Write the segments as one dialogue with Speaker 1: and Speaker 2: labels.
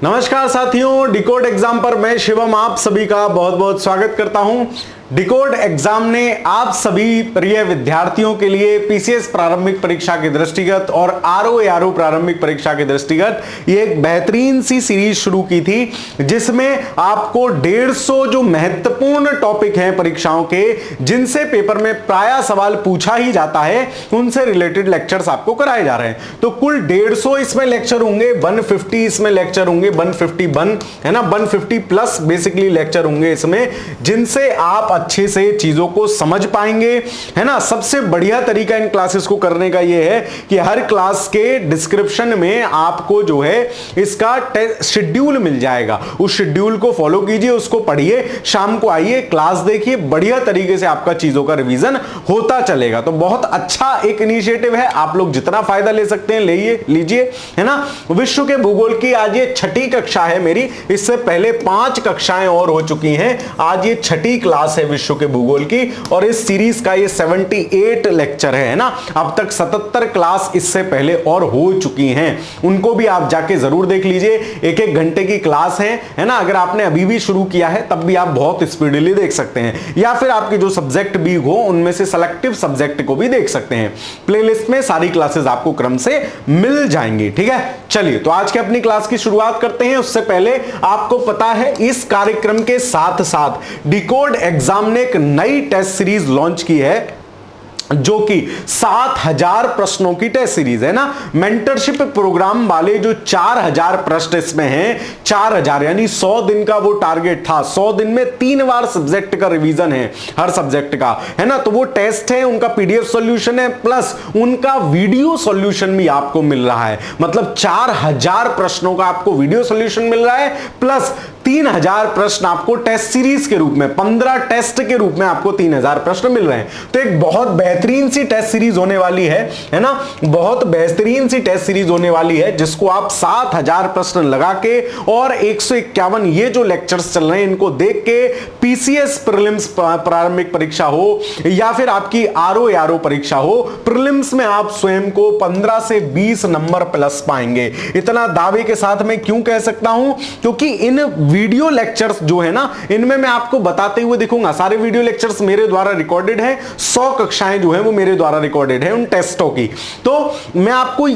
Speaker 1: नमस्कार साथियों, decode exam पर मैं शिवम आप सभी का बहुत बहुत स्वागत करता हूं। डिकोड एग्जाम ने आप सभी प्रिय विद्यार्थियों के लिए पीसीएस प्रारंभिक परीक्षा के दृष्टिगत और आरओ प्रारंभिक परीक्षा के दृष्टिगत ये एक बेहतरीन सी सीरीज शुरू की थी, जिसमें आपको 150 जो महत्वपूर्ण टॉपिक हैं परीक्षाओं के, जिनसे पेपर में प्रायः सवाल पूछा ही जाता है, उनसे रिलेटेड लेक्चर्स आपको कराए जा रहे हैं। तो कुल 150 इसमें लेक्चर होंगे, 150 इसमें लेक्चर होंगे, 151 है ना, 150 प्लस बेसिकली लेक्चर होंगे इसमें, जिनसे आप अच्छे से चीजों को समझ पाएंगे, है ना। सबसे बढ़िया तरीका इन क्लासेस को करने का यह है कि हर क्लास के डिस्क्रिप्शन में आपको जो है इसका शेड्यूल मिल जाएगा। उस शेड्यूल को फॉलो कीजिए, उसको पढ़िए, शाम को आइए, क्लास देखिए, बढ़िया तरीके से आपका चीजों का रिवीजन होता चलेगा। तो बहुत अच्छा एक इनिशिएटिव है, आप लोग जितना फायदा ले सकते हैं लीजिए, है ना। विश्व के भूगोल की आज ये 6ठी कक्षा है मेरी, इससे पहले 5 कक्षाएं और हो चुकी हैं, आज ये 6ठी क्लास है विश्व के भूगोल की, और इस सीरीज का ये 78 लेक्चर है ना। अब तक 77 क्लास इससे पहले और हो चुकी हैं, उनको भी आप जाके जरूर देख लीजिए। 1-1 घंटे की क्लास है ना। अगर आपने अभी भी शुरू किया है तब भी आप बहुत स्पीडली देख सकते हैं, या फिर आपके जो सब्जेक्ट भी हो उनमें से सेलेक्टिव सब्जेक्ट को भी देख सकते हैं। प्लेलिस्ट में सारी क्लासेस आपको क्रम से मिल जाएंगी, ठीक है। चलिए तो आज के अपनी क्लास की शुरुआत करते हैं। उससे पहले आपको पता है इस कार्यक्रम के साथ साथ डिकोड एग्जाम ने एक नई टेस्ट सीरीज लॉन्च की है, जो कि 7000 प्रश्नों की टेस्ट सीरीज है ना। मेंटरशिप प्रोग्राम वाले जो 4000 प्रश्न इसमें हैं, 4000 यानी 100 दिन का वो टारगेट था। 100 दिन में 3 बार सब्जेक्ट का रिवीजन है, हर सब्जेक्ट का, है ना। तो वो टेस्ट है, उनका पीडीएफ सॉल्यूशन है, प्लस उनका वीडियो सॉल्यूशन भी आपको मिल रहा है। मतलब 4000 प्रश्नों का आपको वीडियो सॉल्यूशन मिल रहा है, प्लस 3000 प्रश्न आपको टेस्ट सीरीज के रूप में, 15 टेस्ट के रूप में आपको 3000 प्रश्न मिल रहे हैं। तो एक बहुत बेहतरीन सी टेस्ट सीरीज होने वाली है ना। बहुत बेहतरीन सी टेस्ट सीरीज होने वाली है, जिसको आप 7000 प्रश्न लगा के और 151 ये जो लेक्चर्स चल रहे हैं इनको देख के पीसीएस प्रीलिम्स प्रारंभिक परीक्षा हो या फिर आपकी आरओ परीक्षा हो, प्रीलिम्स में आप स्वयं को 15 से 20 नंबर प्लस पाएंगे। इतना दावे के साथ मैं क्यों कह सकता हूं, क्योंकि इन वीडियो लेक्चर्स जो है ना, इनमें मैं आपको बताते हुए दिखूंगा। सारे वीडियो लेक्चर्स मेरे द्वारा रिकॉर्डेड है, 100 कक्षाएं जो है वो मेरे द्वारा रिकॉर्डेड है उन टेस्टों की। तो मैं आपको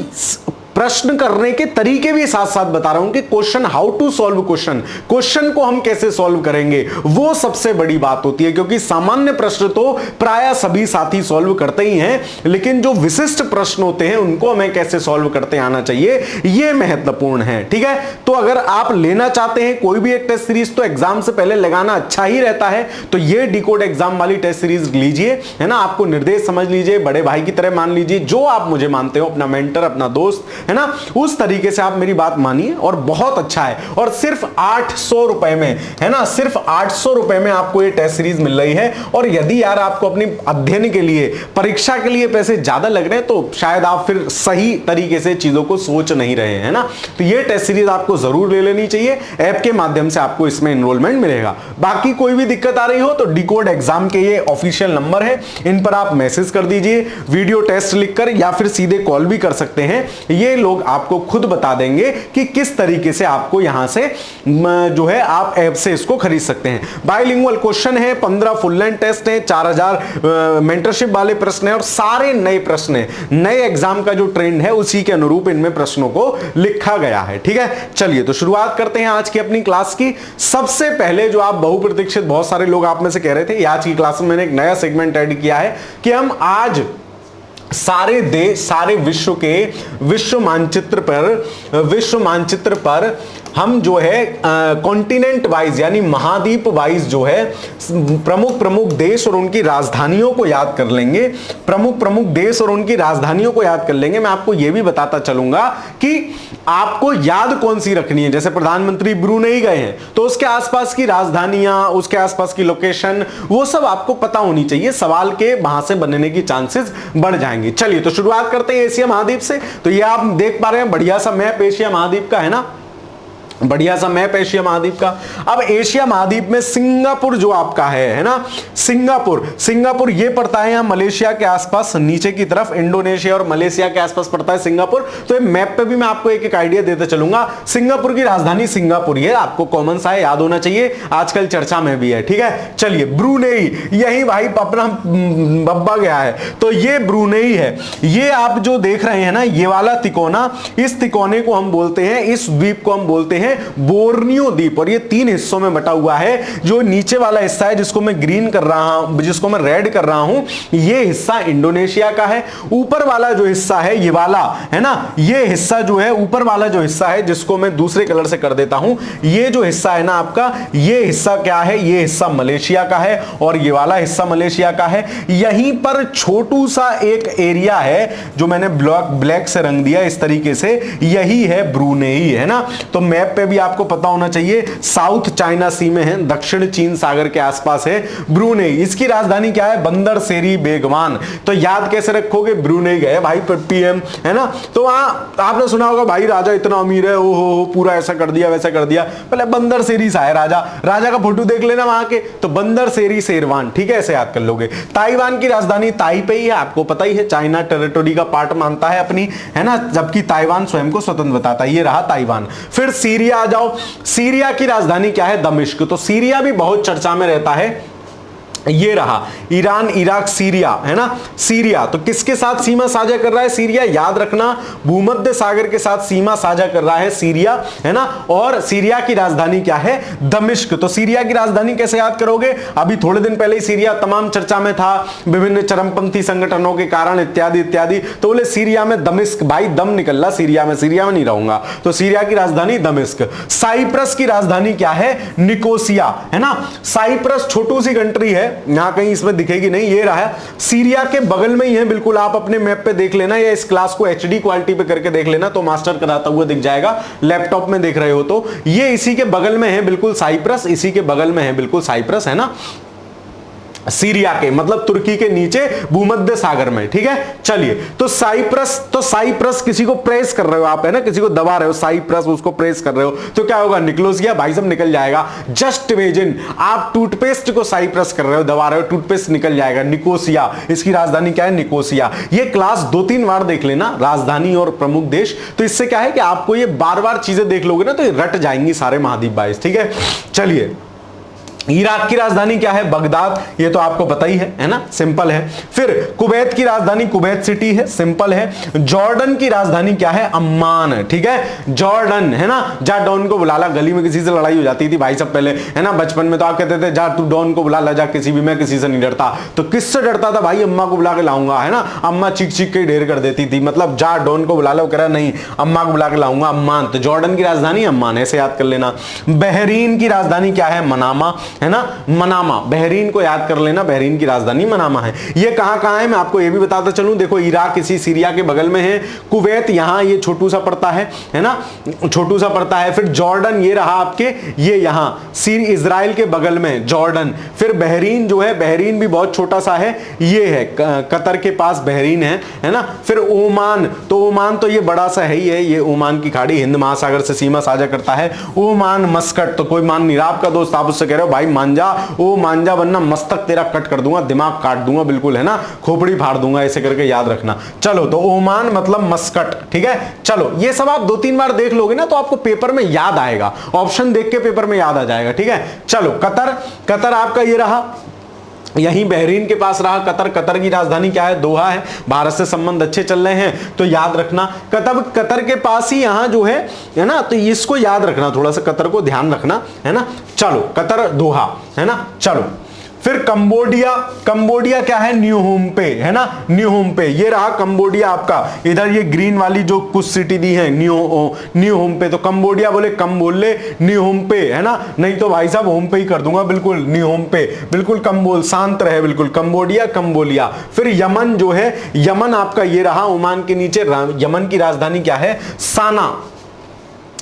Speaker 1: प्रश्न करने के तरीके भी साथ साथ बता रहा हूं कि question, how to solve question को हम कैसे सॉल्व करेंगे, वो सबसे बड़ी बात होती है। क्योंकि सामान्य प्रश्न तो प्रायः सभी साथी सॉल्व करते ही हैं, लेकिन जो विशिष्ट प्रश्न होते हैं उनको हमें कैसे सॉल्व करते आना चाहिए, ये महत्वपूर्ण है, ठीक है। तो अगर आप लेना चाहते हैं कोई भी एक टेस्ट सीरीज, तो एग्जाम से पहले लगाना अच्छा ही रहता है। तो ये डिकोड एग्जाम वाली टेस्ट सीरीज लीजिए, है ना। आपको निर्देश समझ लीजिए, बड़े भाई की तरह मान लीजिए, जो आप मुझे मानते हो, अपना मेंटर, अपना दोस्त, है ना, उस तरीके से आप मेरी बात मानिए। और बहुत अच्छा है, और सिर्फ 800 रुपए में, है ना, सिर्फ 800 रुपए में आपको ये टेस्ट सीरीज मिल रही है। और यदि यार आपको अपनी अध्ययन के लिए, परीक्षा के लिए पैसे ज्यादा लग रहे हैं, तो शायद आप फिर सही तरीके से चीजों को सोच नहीं रहे हैं ना। तो ये टेस्ट सीरीज आपको जरूर ले लेनी चाहिए, ऐप के माध्यम से आपको इसमें एनरोलमेंट मिलेगा। बाकी कोई भी दिक्कत आ रही हो तो डिकोड एग्जाम के ये ऑफिशियल नंबर है, इन पर आप मैसेज कर दीजिए, वीडियो टेस्ट लिखकर, या फिर सीधे कॉल भी कर सकते हैं। ये लोग आपको खुद बता देंगे कि किस तरीके से आपको यहां से जो है आप ऐप से इसको खरीद सकते हैं। बाइलिंगुअल क्वेश्चन है, 15 फुल लेंथ टेस्ट है, 4000 मेंटरशिप वाले प्रश्न है, और सारे नए प्रश्न है, नए एग्जाम का जो ट्रेंड है उसी के अनुरूप इनमें प्रश्नों को लिखा गया है, ठीक है। चलिए तो शुरुआत करते हैं आज की अपनी क्लास की। सबसे पहले जो आप बहुप्रतीक्षित, बहुत सारे लोग आप में से कह रहे थे, आज की क्लास में मैंने एक नया सेगमेंट ऐड किया है कि हम आज सारे देश, सारे विश्व के विश्व मानचित्र पर हम जो है कॉन्टिनेंट वाइज यानी महाद्वीप वाइज जो है प्रमुख देश और उनकी राजधानियों को याद कर लेंगे। प्रमुख देश और उनकी राजधानियों को याद कर लेंगे। मैं आपको यह भी बताता चलूंगा कि आपको याद कौन सी रखनी है। जैसे प्रधानमंत्री ब्रूनेई गए हैं तो उसके आसपास की राजधानियां, उसके आसपास की लोकेशन, वो सब आपको पता होनी चाहिए। सवाल के वहां से बनने की चांसेस बढ़ जाएंगे। चलिए तो शुरुआत करते हैं एशिया महाद्वीप से। तो ये आप देख पा रहे हैं बढ़िया सा मैप एशिया महाद्वीप का, है ना। बढ़िया सा मैप एशिया महाद्वीप का। अब एशिया महाद्वीप में सिंगापुर जो आपका है ना, सिंगापुर ये पड़ता है यहां मलेशिया के आसपास, नीचे की तरफ इंडोनेशिया और मलेशिया के आसपास पड़ता है सिंगापुर। तो ये मैप पे भी मैं आपको एक एक आइडिया देते चलूंगा। सिंगापुर की राजधानी सिंगापुर, ये आपको कॉमन सा है, याद होना चाहिए, आजकल चर्चा में भी है, ठीक है। चलिए ब्रुनेई, यही भाई अपना बब्बा गया है, तो ये ब्रुनेई है। ये आप जो देख रहे हैं ना, ये वाला तिकोना, इस तिकोने को हम बोलते हैं, इस द्वीप को हम बोलते हैं बोर्नियो द्वीप। और ये 3 हिस्सों में बटा हुआ है। जो नीचे वाला हिस्सा है जिसको मैं ग्रीन कर रहा हूं, जिसको मैं रेड कर रहा हूं, ये हिस्सा इंडोनेशिया का है। ऊपर वाला जो हिस्सा है, ये वाला है ना, ये हिस्सा जो है, ऊपर वाला जो हिस्सा है जिसको मैं दूसरे कलर से कर देता हूं, ये जो हिस्सा है ना आपका, ये हिस्सा क्या है, ये हिस्सा मलेशिया का है और ये वाला हिस्सा मलेशिया का है। यहीं पर छोटू सा एक एरिया है जो मैंने ब्लैक से रंग दिया इस तरीके से, यही है ब्रुनेई, है ना। तो मैप पे भी आपको पता होना चाहिए, साउथ चाइना सी में है, दक्षिण चीन सागर के आसपास है ब्रुनेई। इसकी राजधानी क्या है, बंदर सेरी बेगवान। तो याद कैसे रखोगे, ब्रुनेई गए भाई पीएम, है ना। तो वहां आपने सुना होगा भाई राजा इतना अमीर है, ओहो पूरा ऐसा कर दिया वैसा कर दिया, पहले बंदर सेरी सा है राजा का फोटो देख लेना वहां के, तो बंदर सेरी शेरवान, ठीक है, ऐसे याद कर लोगे। ताइवान की राजधानी ताइपेई है, आपको पता ही है, चाइना टेरिटोरी का पार्ट मानता है अपनी, है ना, जबकि ताइवान स्वयं को स्वतंत्र बताता है। ये रहा ताइवान। फिर सीरिया आ जाओ, सीरिया की राजधानी क्या है, दमिश्क। तो सीरिया भी बहुत चर्चा में रहता है। ये रहा ईरान, इराक, सीरिया, है ना। सीरिया तो किसके साथ सीमा साझा कर रहा है, सीरिया, याद रखना, भूमध्य सागर के साथ सीमा साझा कर रहा है सीरिया, है ना। और सीरिया की राजधानी क्या है, दमिश्क। तो सीरिया की राजधानी कैसे याद करोगे, अभी थोड़े दिन पहले ही सीरिया तमाम चर्चा में था, विभिन्न चरमपंथी संगठनों के कारण इत्यादि इत्यादि। तो बोले सीरिया में दमिश्क, भाई दम निकल रहा सीरिया में नहीं रहूंगा, तो सीरिया की राजधानी दमिश्क। साइप्रस की राजधानी क्या है, निकोसिया, है ना। साइप्रस छोटू सी कंट्री है, यहां कहीं इसमें दिखेगी नहीं, ये रहा है, सीरिया के बगल में ही है बिल्कुल। आप अपने मैप पे देख लेना या इस क्लास को एचडी क्वालिटी पे करके देख लेना, तो मास्टर कराता हुआ दिख जाएगा, लैपटॉप में देख रहे हो तो। ये इसी के बगल में है बिल्कुल साइप्रस, इसी के बगल में है बिल्कुल साइप्रस, है ना, सीरिया के, मतलब तुर्की के नीचे भूमध्य सागर में, ठीक है। चलिए तो साइप्रस किसी को प्रेस कर रहे हो आप, है ना, किसी को दबा रहे हो, साइप्रस उसको प्रेस कर रहे हो, तो क्या होगा, निकोसिया, भाई सब निकल जाएगा। जस्ट इमेजिन आप टूथपेस्ट को साइप्रस कर रहे हो, दबा रहे हो, टूथपेस्ट निकल जाएगा, निकोसिया। इसकी राजधानी क्या है, निकोसिया। ये क्लास 2-3 बार देख लेना, राजधानी और प्रमुख देश। तो इससे क्या है कि आपको ये बार-बार चीजें देख लोगे ना, तो ये रट जाएंगी सारे महाद्वीप वाइज, ठीक है। चलिए इराक की राजधानी क्या है, बगदाद, ये तो आपको पता ही है ना, सिंपल है। फिर कुवैत की राजधानी कुवैत सिटी है, सिंपल है। जॉर्डन की राजधानी क्या है, अम्मान, ठीक है, जॉर्डन, है ना। जा डॉन को बुला ला, गली में किसी से लड़ाई हो जाती थी भाई सब पहले, है ना, बचपन में तो आप कहते थे जा तू डॉन को बुला ला, जा किसी भी, मैं किसी से नहीं डरता। तो किससे डरता था भाई, अम्मा को बुला के लाऊंगा, है ना। अम्मा चीख के ढेर कर देती थी, मतलब जा डॉन को बुला लो, कह रहा नहीं अम्मा को बुला के लाऊंगा, अम्मान। तो जॉर्डन की राजधानी अम्मान, ऐसे याद कर लेना। बहरीन की राजधानी क्या है, मनामा, है ना, मनामा, बहरीन को याद कर लेना, बहरीन की राजधानी मनामा है। ये कहां है मैं आपको ये भी बताता चलूं, देखो इराक इसी सीरिया के बगल में है, कुवैत यहां ये छोटू सा पड़ता है ना, छोटू सा पड़ता है। फिर जॉर्डन ये रहा आपके, ये यहां इजराइल के बगल में जॉर्डन। फिर बहरीन जो है, बहरीन भी बहुत छोटा सा है, ये है कतर के पास बहरीन है ना। फिर ओमान, तो ओमान तो ये बड़ा सा है ही है, ये ओमान की खाड़ी हिंद महासागर से सीमा साझा करता है। ओमान, मस्कट, तो कोई मान नहीं रहा आपका दोस्त, आप उससे कह रहे हो भाई मांझा, ओ मांझा बनना, मस्तक तेरा कट कर दूंगा, दिमाग काट दूंगा बिल्कुल, है ना, खोपड़ी फाड़ दूंगा, ऐसे करके याद रखना। चलो तो ओमान मतलब मस्कट, ठीक है। चलो ये सब आप 2-3 बार देख लोगे ना, तो आपको पेपर में याद आएगा, ऑप्शन देख के पेपर में याद आ जाएगा, ठीक है। चलो कतर आपका ये रहा, यहीं बहरीन के पास रहा कतर की राजधानी क्या है, दोहा है। भारत से संबंध अच्छे चल रहे हैं तो याद रखना, कतर के पास ही यहां जो है ना, तो इसको याद रखना, थोड़ा सा कतर को ध्यान रखना, है ना। चलो कतर, दोहा, है ना। चलो फिर कंबोडिया क्या है, न्यू होम्पे, है ना, न्यू होम्पे, ये रहा कंबोडिया आपका। इधर ये ग्रीन वाली जो कुछ सिटी दी है, न्यू होम्पे, तो कंबोडिया बोले कम बोल ले, न्यू होम्पे, है ना, नहीं तो भाई साहब होम्पे ही कर दूंगा, बिल्कुल न्यू होम्पे, बिल्कुल कम बोल, शांत रहे बिल्कुल, कंबोडिया। फिर यमन जो है, यमन आपका ये रहा, ओमान के नीचे, यमन की राजधानी क्या है, साना,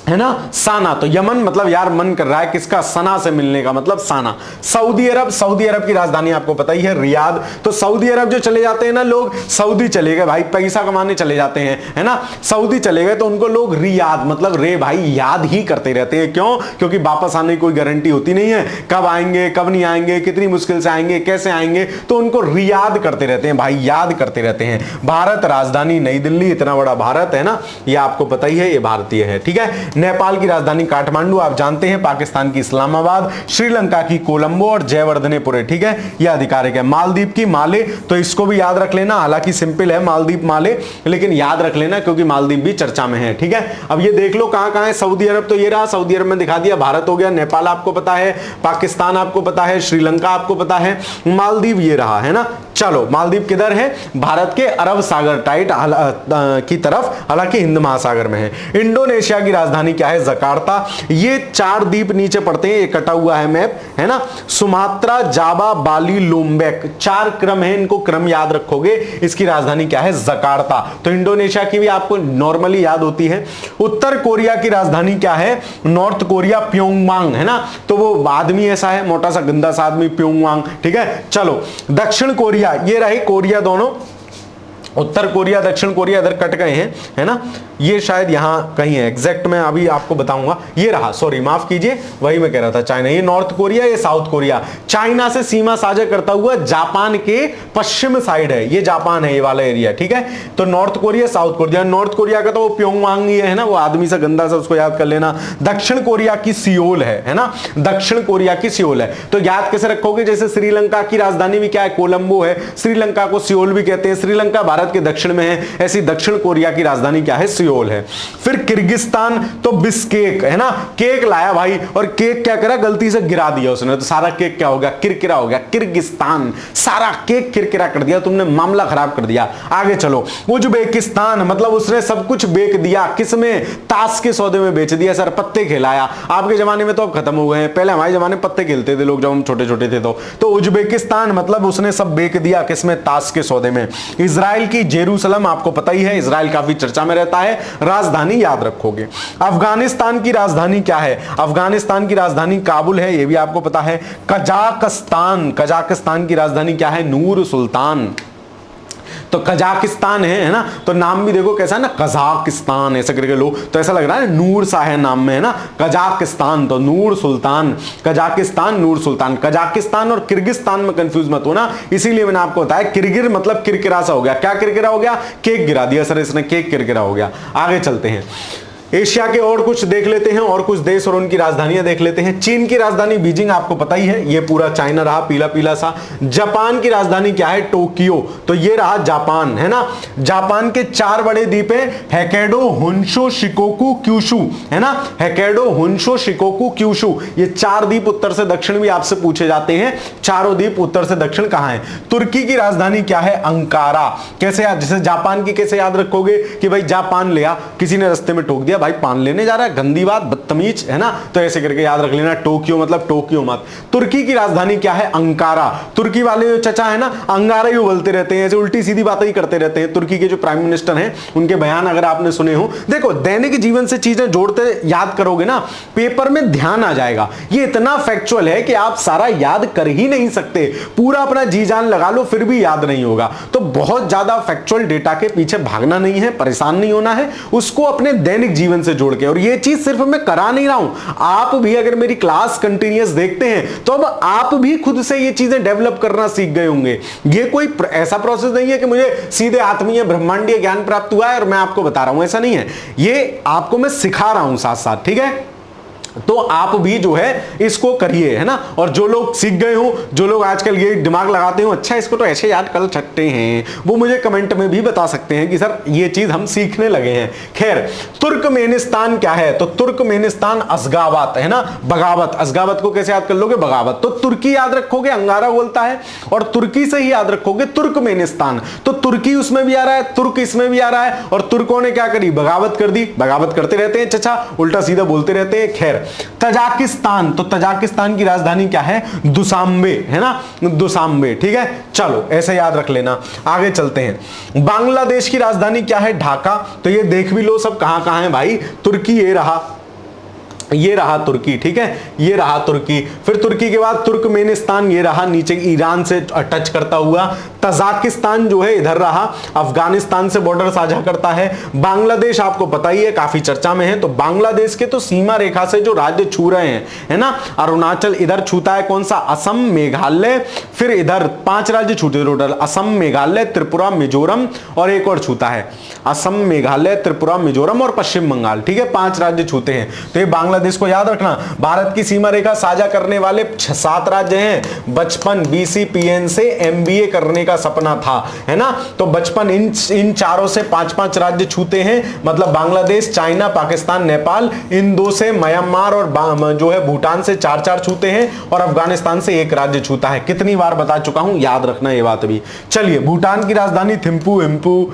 Speaker 1: है ना, साना। तो यमन मतलब यार मन कर रहा है किसका, सना से मिलने का, मतलब साना। सऊदी अरब, सऊदी अरब की राजधानी आपको पता ही है रियाद। तो सऊदी अरब जो चले जाते हैं ना लोग, सऊदी चले गए भाई, पैसा कमाने चले जाते हैं, है ना, सऊदी चले गए, तो उनको लोग रियाद मतलब रे भाई याद ही करते रहते हैं। क्यों? क्योंकि वापस आने की कोई गारंटी होती नहीं है, कब आएंगे कब नहीं आएंगे, कितनी मुश्किल से आएंगे, कैसे आएंगे, तो उनको रियाद करते रहते हैं भाई, याद करते रहते हैं। भारत राजधानी नई दिल्ली, इतना बड़ा भारत है ना, ये आपको पता ही है, ये भारतीय है, ठीक है। नेपाल की राजधानी काठमांडू आप जानते हैं, पाकिस्तान की इस्लामाबाद, श्रीलंका की कोलंबो और जयवर्धनेपुरे, ठीक है, ये आधिकारिक है। मालदीव की माले, तो इसको भी याद रख लेना, हालांकि सिंपल है मालदीव माले, लेकिन याद रख लेना क्योंकि मालदीव भी चर्चा में है, ठीक है। अब ये देख लो कहां कहां है सऊदी अरब, तो ये रहा सऊदी अरब में दिखा दिया, भारत हो गया, नेपाल आपको पता है, पाकिस्तान आपको पता है, श्रीलंका आपको पता है, मालदीव ये रहा, है ना। चलो मालदीव किधर है? भारत के अरब सागर टाइट की तरफ, हालांकि हिंद महासागर में है। इंडोनेशिया की राजधानी क्या है? जकार्ता। ये 4 द्वीप नीचे पड़ते हैं, ये कटा हुआ है मैप, है ना, सुमात्रा, जावा, बाली, लोम्बेक, 4 क्रम है, इनको क्रम याद रखोगे। इसकी राजधानी क्या है? जकार्ता। तो इंडोनेशिया की भी आपको नॉर्मली याद होती है। उत्तर कोरिया की राजधानी क्या है? नॉर्थ कोरिया, प्योंगयांग, है ना, तो वो आदमी ऐसा है, मोटा सा गंदा सा आदमी, प्योंगयांग, ठीक है। चलो दक्षिण कोरिया, ये रहे कोरिया दोनों, उत्तर कोरिया दक्षिण कोरिया इधर कट गए हैं, है ना, ये शायद यहां कहीं है, एग्जैक्ट मैं अभी आपको बताऊंगा। ये रहा, सॉरी माफ कीजिए, वही मैं कह रहा था, चाइना। ये नॉर्थ कोरिया, ये साउथ कोरिया। चाइना से सीमा साझा करता हुआ जापान के पश्चिम साइड है, ये जापान है, ये वाला एरिया, ठीक है। तो north Korea, south Korea. North Korea का तो वो प्योंगयांग ही है ना, वो आदमी सा गंदा सा, उसको याद कर लेना। दक्षिण कोरिया की सियोल है ना, दक्षिण कोरिया की सियोल है। तो याद कैसे रखोगे? जैसे श्रीलंका की राजधानी भी क्या है? कोलंबो है, श्रीलंका को सियोल भी कहते हैं। श्रीलंका भारत के दक्षिण में है, ऐसी दक्षिण कोरिया की राजधानी क्या है? सियोल है। फिर किर्गिस्तान, तो बिस्केक, है ना, केक लाया भाई, और केक क्या करा? गलती से गिरा दिया उसने, तो सारा केक क्या हो गया? किरकिरा हो गया। किर्गिस्तान, सारा केक किरकिरा कर दिया तुमने, मामला खराब कर दिया। आगे चलो, उज्बेकिस्तान, मतलब उसने सब कुछ बेच दिया, किसमें? ताश के सौदे में बेच दिया सर, पत्ते खिलाया। आपके जमाने में तो अब खत्म हो गए हैं, पहले हमारे जमाने पत्ते खेलते थे लोग जब हम छोटे छोटे थे। तो उज्बेकिस्तान मतलब उसने सब बेच दिया, किसमें? ताश के सौदे में। इजराइल की जेरूसलम आपको पता ही है, इजराइल काफी चर्चा में रहता है, राजधानी याद रखोगे। अफगानिस्तान की राजधानी क्या है? अफगानिस्तान की राजधानी काबुल है, यह भी आपको पता है। कजाकिस्तान, कजाकिस्तान की राजधानी क्या है? नूर सुल्तान। तो कजाकिस्तान है ना, तो नाम भी देखो कैसा है ना, कजाकिस्तान ऐसा करके लो, तो ऐसा लग रहा है नूर सा है नाम में, है ना। कजाकिस्तान तो नूर सुल्तान, कजाकिस्तान नूर सुल्तान। कजाकिस्तान और किर्गिस्तान में कंफ्यूज मत होना, इसीलिए मैंने आपको बताया किरगिर मतलब किरकिरा सा हो गया। क्या किरकिरा हो गया? केक गिरा दिया सर इसने, केक किरकिरा हो गया। आगे चलते हैं, एशिया के और कुछ देख लेते हैं, और कुछ देश और उनकी राजधानियां देख लेते हैं। चीन की राजधानी बीजिंग आपको पता ही है, ये पूरा चाइना रहा पीला पीला सा। जापान की राजधानी क्या है? टोक्यो। तो ये रहा जापान, है ना। जापान के 4 बड़े द्वीप हैं, होक्काइडो, होन्शु, शिकोकू, क्यूशु, है ना। होक्काइडो, होन्शु, शिकोकू, क्यूशु, ये 4 द्वीप उत्तर से दक्षिण भी आपसे पूछे जाते हैं। चारों द्वीप उत्तर से दक्षिण कहां है? तुर्की की राजधानी क्या है? अंकारा। कैसे याद? जैसे जापान की कैसे याद रखोगे कि भाई जापान लिया, किसी ने रास्ते में टोक दिया, भाई पान लेने जा रहा है, गंदी बात, बदतमीज, है ना, तो ऐसे करके याद रख लेना। टोक्यो मतलब टोक्यो मत। तुर्की की राजधानी क्या है? अंकारा। तुर्की वाले जो चचा है ना, अंगारा ही बोलते रहते हैं, ऐसे उल्टी सीधी बातें ही करते रहते हैं। तुर्की के जो प्राइम मिनिस्टर हैं, उनके बयान अगर आपने सुने हो, देखो दैनिक जीवन से चीजें जोड़ते याद करोगे ना, पेपर में ध्यान आ जाएगा। ये इतना फैक्चुअल है कि आप सारा याद कर ही नहीं सकते, पूरा अपना जी जान लगा लो फिर भी याद नहीं होगा। तो बहुत ज्यादा फैक्चुअल डेटा के पीछे भागना नहीं है, परेशान नहीं होना है, उसको अपने दैनिक जीवन से जोड़ के। और ये चीज सिर्फ मैं करा नहीं रहा हूं, आप भी अगर मेरी क्लास कंटिन्यूअस देखते हैं तो अब आप भी खुद से ये चीजें डेवलप करना सीख गए होंगे। ये कोई ऐसा प्रोसेस नहीं है कि मुझे सीधे आत्मीय ब्रह्मांडीय ज्ञान प्राप्त हुआ है और मैं आपको बता रहा हूं, ऐसा नहीं है। ये आपको मैं सिखा रहा हूं साथ साथ, ठीक है। तो आप भी जो है इसको करिए, है ना। और जो लोग सीख गए हो, जो लोग आजकल ये दिमाग लगाते हो, अच्छा इसको तो ऐसे याद कर सकते हैं, वो मुझे कमेंट में भी बता सकते हैं कि सर ये चीज हम सीखने लगे हैं। खैर, तुर्कमेनिस्तान क्या है? तो तुर्कमेनिस्तान अज़गावत, है ना, बगावत। अज़गावत को कैसे याद कर लोगे? बगावत। तो तुर्की याद रखोगे, अंगारा बोलता है, और तुर्की से ही याद रखोगे तुर्कमेनिस्तान। तो तुर्की उसमें भी आ रहा है, तुर्क इसमें भी आ रहा है, और तुर्कों ने क्या करी? बगावत कर दी। बगावत करते रहते हैं चचा, उल्टा सीधा बोलते रहते हैं। खैर, तजाकिस्तान, तो तजाकिस्तान की राजधानी क्या है? दुशांबे, है ना, दुशांबे, ठीक है। चलो ऐसे याद रख लेना। आगे चलते हैं, बांग्लादेश की राजधानी क्या है? ढाका। तो ये देख भी लो सब कहां कहां है भाई, तुर्की ये रहा, ये रहा तुर्की, ठीक है, ये रहा तुर्की। फिर तुर्की के बाद तुर्कमेनिस्तान, ये रहा नीचे ईरान से टच करता हुआ। तजाकिस्तान जो है इधर रहा, अफगानिस्तान से बॉर्डर साझा करता है। बांग्लादेश आपको पता ही है, काफी चर्चा में है। तो बांग्लादेश के तो सीमा रेखा से जो राज्य छू रहे हैं, है ना, अरुणाचल इधर छूता है, कौन सा, असम, मेघालय। फिर इधर 5 राज्य छूते टोटल, असम, मेघालय, त्रिपुरा, मिजोरम और एक और छूता है, असम, मेघालय, त्रिपुरा, मिजोरम और पश्चिम बंगाल, ठीक है, 5 राज्य छूते हैं। तो ये बांग्लादेश को याद रखना। भारत की सीमा रेखा साझा करने वाले 7 राज्य हैं। बचपन BCPN से MBA करने का सपना था, है ना, तो बचपन इन चारों से 5-5 राज्य छूते हैं, मतलब बांग्लादेश, चाइना, पाकिस्तान, नेपाल, इन 2 से म्यांमार और जो है भूटान से 4-4 छूते हैं, और अफगानिस्तान से 1 राज्य छूता है। कितनी बार बता चुका हूं, याद रखना ये बात भी। चलिए, भूटान की राजधानी थिम्पू,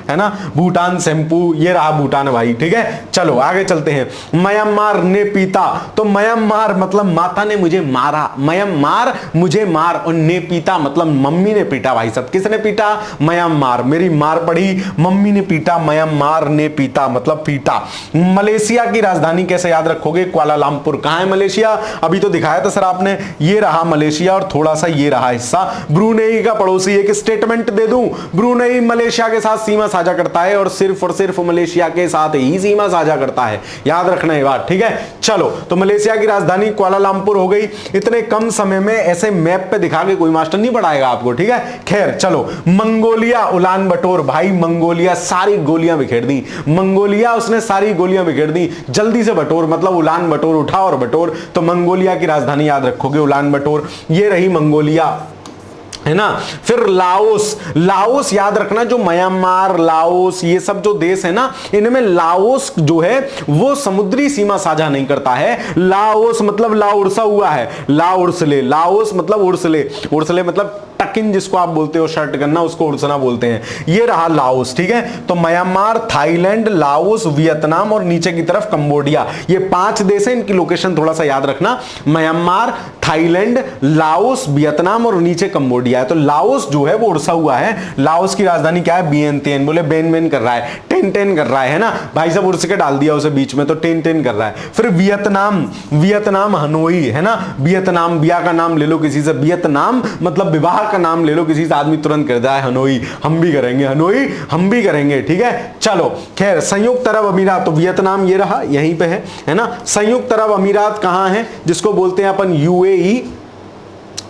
Speaker 1: है ना, भूटान, सेम्पू, ये रहा भूटान भाई, ठीक है। चलो आगे चलते हैं। म्यांमार ने पीता, तो म्यांमार मतलब माता ने मुझे मारा, म्यांमार मुझे मार, और ने पीता मतलब मम्मी ने पीटा भाई साहब। किसने पीटा? म्यांमार, मेरी मार पड़ी, मम्मी ने पीटा, म्यांमार ने पीता मतलब पीटा। मलेशिया की राजधानी कैसे याद रखोगे? कुआलालंपुर। कहां है मलेशिया? अभी तो दिखाया था सर आपने, ये रहा मलेशिया और थोड़ा सा ये रहा हिस्सा। ब्रुनेई का पड़ोसी, एक स्टेटमेंट दे दूं, ब्रुनेई मलेशिया के साथ सीमा साझा करता है और सिर्फ मलेशिया के साथ ही सीमा साझा करता है, याद रखना ये बात, ठीक है। चलो, तो मलेशिया की राजधानी कुआलालंपुर हो गई। इतने कम समय में ऐसे मैप पे दिखा के कोई मास्टर नहीं पढ़ाएगा आपको, ठीक है। खैर चलो, मंगोलिया, उलान बटोर, भाई मंगोलिया सारी गोलियां बिखेर दी, मंगोलिया उसने सारी गोलियां बिखेर दी, जल्दी से बटोर, मतलब उलान बटोर, उठा और बटोर। तो मंगोलिया की राजधानी याद रखोगे उलान बटोर, ये रही मंगोलिया, है ना। फिर लाओस, लाओस याद रखना, जो म्यांमार, लाओस, ये सब जो देश है ना, इनमें लाओस जो है वो समुद्री सीमा साझा नहीं करता है। लाओस मतलब ला उड़सा हुआ है, ला उड़सले, लाओस मतलब उड़सले, उड़सले मतलब टकिन जिसको आप बोलते हो, शर्ट करना, उसको उड़सना बोलते हैं। ये रहा लाओस, ठीक है। तो म्यांमार, थाईलैंड, लाओस, वियतनाम और नीचे की तरफ कंबोडिया, ये 5 देश हैं, इनकी लोकेशन थोड़ा सा याद रखना। म्यांमार, थाईलैंड, लाओस, वियतनाम और नीचे कंबोडिया है। तो लाओस जो है वो उड़सा हुआ है। लाओस की राजधानी क्या है? वियंतियन। बोले बेन बेन कर रहा है, टेन टेन कर रहा है ना भाई साहब, उड़स के डाल दिया उसे बीच में, तो टेन टेन कर रहा है। फिर वियतनाम, वियतनाम हनोई, है ना, वियतनाम, बिया का नाम ले लो किसी से, वियतनाम मतलब विवाह का नाम ले लो किसी से, आदमी तुरंत कर जाए हनोई, हम भी करेंगे हनोई, हम भी करेंगे, ठीक है। चलो खैर, संयुक्त अरब अमीरात, तो वियतनाम ये रहा, यहीं पे है ना। संयुक्त अरब अमीरात कहां है? जिसको बोलते हैं अपन UAE,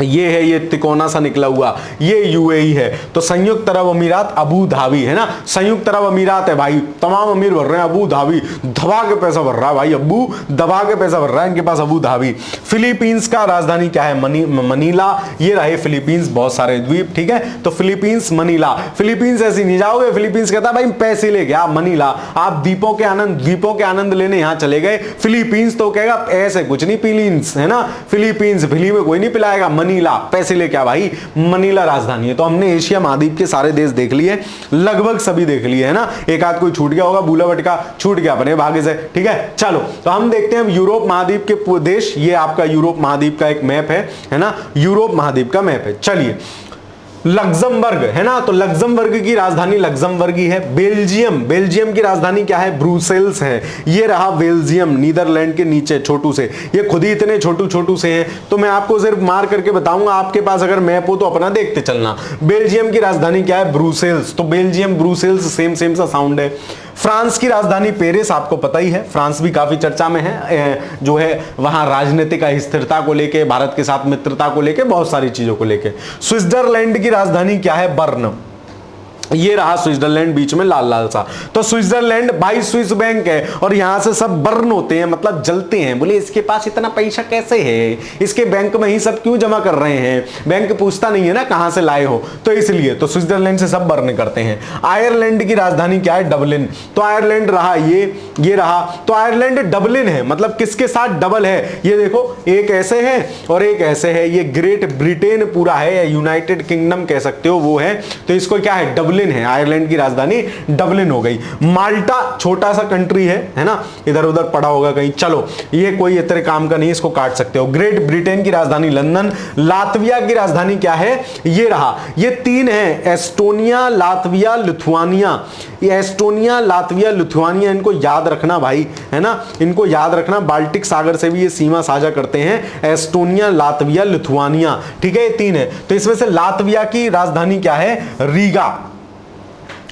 Speaker 1: ये है, ये तिकोना सा निकला हुआ, ये UAE है। तो संयुक्त अरब अमीरात, अबू धाबी, है ना, संयुक्त अरब अमीरात है भाई, तमाम अमीर भर रहे हैं, अबू धाबी दबा के पैसा भर रहा है भाई, अबू दबा के पैसा भर रहा है इनके पास, अबू धाबी। फिलीपींस का राजधानी क्या है? मनीला, ये रहे फिलीपींस, बहुत सारे द्वीप, ठीक है। तो फिलीपींस, मनीला। फिलीपींस ऐसे नहीं जाओगे, फिलीपींस कहता है भाई पैसे लेके आ, मनीला, आप द्वीपों के आनंद लेने यहां चले गए। फिलीपींस तो कहेगा ऐसे कुछ नहीं, फिलीपींस, है ना, फिलीपींस, फिली में कोई नहीं पिलाएगा, मनीला, पैसे ले क्या भाई, मनीला राजधानी है। तो हमने एशिया महाद्वीप के सारे देश देख लिए, लगभग सभी देख लिए, है ना। एक आध कोई छूट गया होगा, बूला भटका छूट गया अपने भाग्य से, ठीक है। चलो, तो हम देखते हैं यूरोप महाद्वीप के देश, ये आपका यूरोप महाद्वीप का एक मैप है ना, यूरोप महाद्वीप का मैप है। चलिए, लग्जमबर्ग, है ना, तो लग्जमबर्ग की राजधानी लग्जमबर्ग है। बेल्जियम, बेल्जियम की राजधानी क्या है? ब्रुसेल्स है। ये रहा बेल्जियम, नीदरलैंड के नीचे छोटू से, ये खुद ही इतने छोटू से हैं, तो मैं आपको सिर्फ मार करके बताऊंगा, आपके पास अगर मैप हो तो अपना देखते चलना। बेल्जियम की राजधानी क्या है? ब्रुसेल्स। तो बेल्जियम, ब्रुसेल्स सेम सा साउंड है। फ्रांस की राजधानी पेरिस, आपको पता ही है, फ्रांस भी काफी चर्चा में है, जो है वहां राजनीतिक स्थिरता को लेके, भारत के साथ मित्रता को लेके, बहुत सारी चीजों को लेके। स्विट्जरलैंड की राजधानी क्या है? बर्न। ये रहा स्विट्जरलैंड, बीच में लाल लाल सा। तो स्विट्जरलैंड भाई स्विस बैंक है, और यहां से सब बर्न होते हैं, मतलब जलते हैं। बोले इसके पास इतना पैसा कैसे है, इसके बैंक में ही सब क्यों जमा कर रहे हैं? बैंक पूछता नहीं है ना कहां से लाए हो, तो इसलिए तो स्विट्जरलैंड से सब बर्न करते हैं। आयरलैंड की राजधानी क्या है? डबलिन। तो आयरलैंड रहा, ये रहा। तो आयरलैंड डबलिन है, मतलब किसके साथ डबल है? ये देखो, एक ऐसे है और एक ऐसे है। ये ग्रेट ब्रिटेन पूरा है, या यूनाइटेड किंगडम कह सकते हो, वो है। तो इसको क्या है? डबलिन डबलिन है, आयरलैंड की राजधानी डबलिन हो गई। माल्टा छोटा सा कंट्री है ना, इधर उधर पड़ा होगा कहीं, चलो ये कोई इतने काम का नहीं, इसको काट सकते हो। ग्रेट ब्रिटेन की राजधानी लंदन। लातविया की राजधानी क्या है, ये रहा, ये तीन है, एस्टोनिया, लातविया, लिथुआनिया। ये एस्टोनिया, लातविया, लिथुआनिया, इनको याद रखना भाई, है ना, इनको याद रखना। बाल्टिक सागर से भी ये सीमा साझा करते हैं, एस्टोनिया, लातविया, लिथुआनिया, ठीक है, ये तीन है। तो इसमें से लातविया की राजधानी क्या है, रीगा।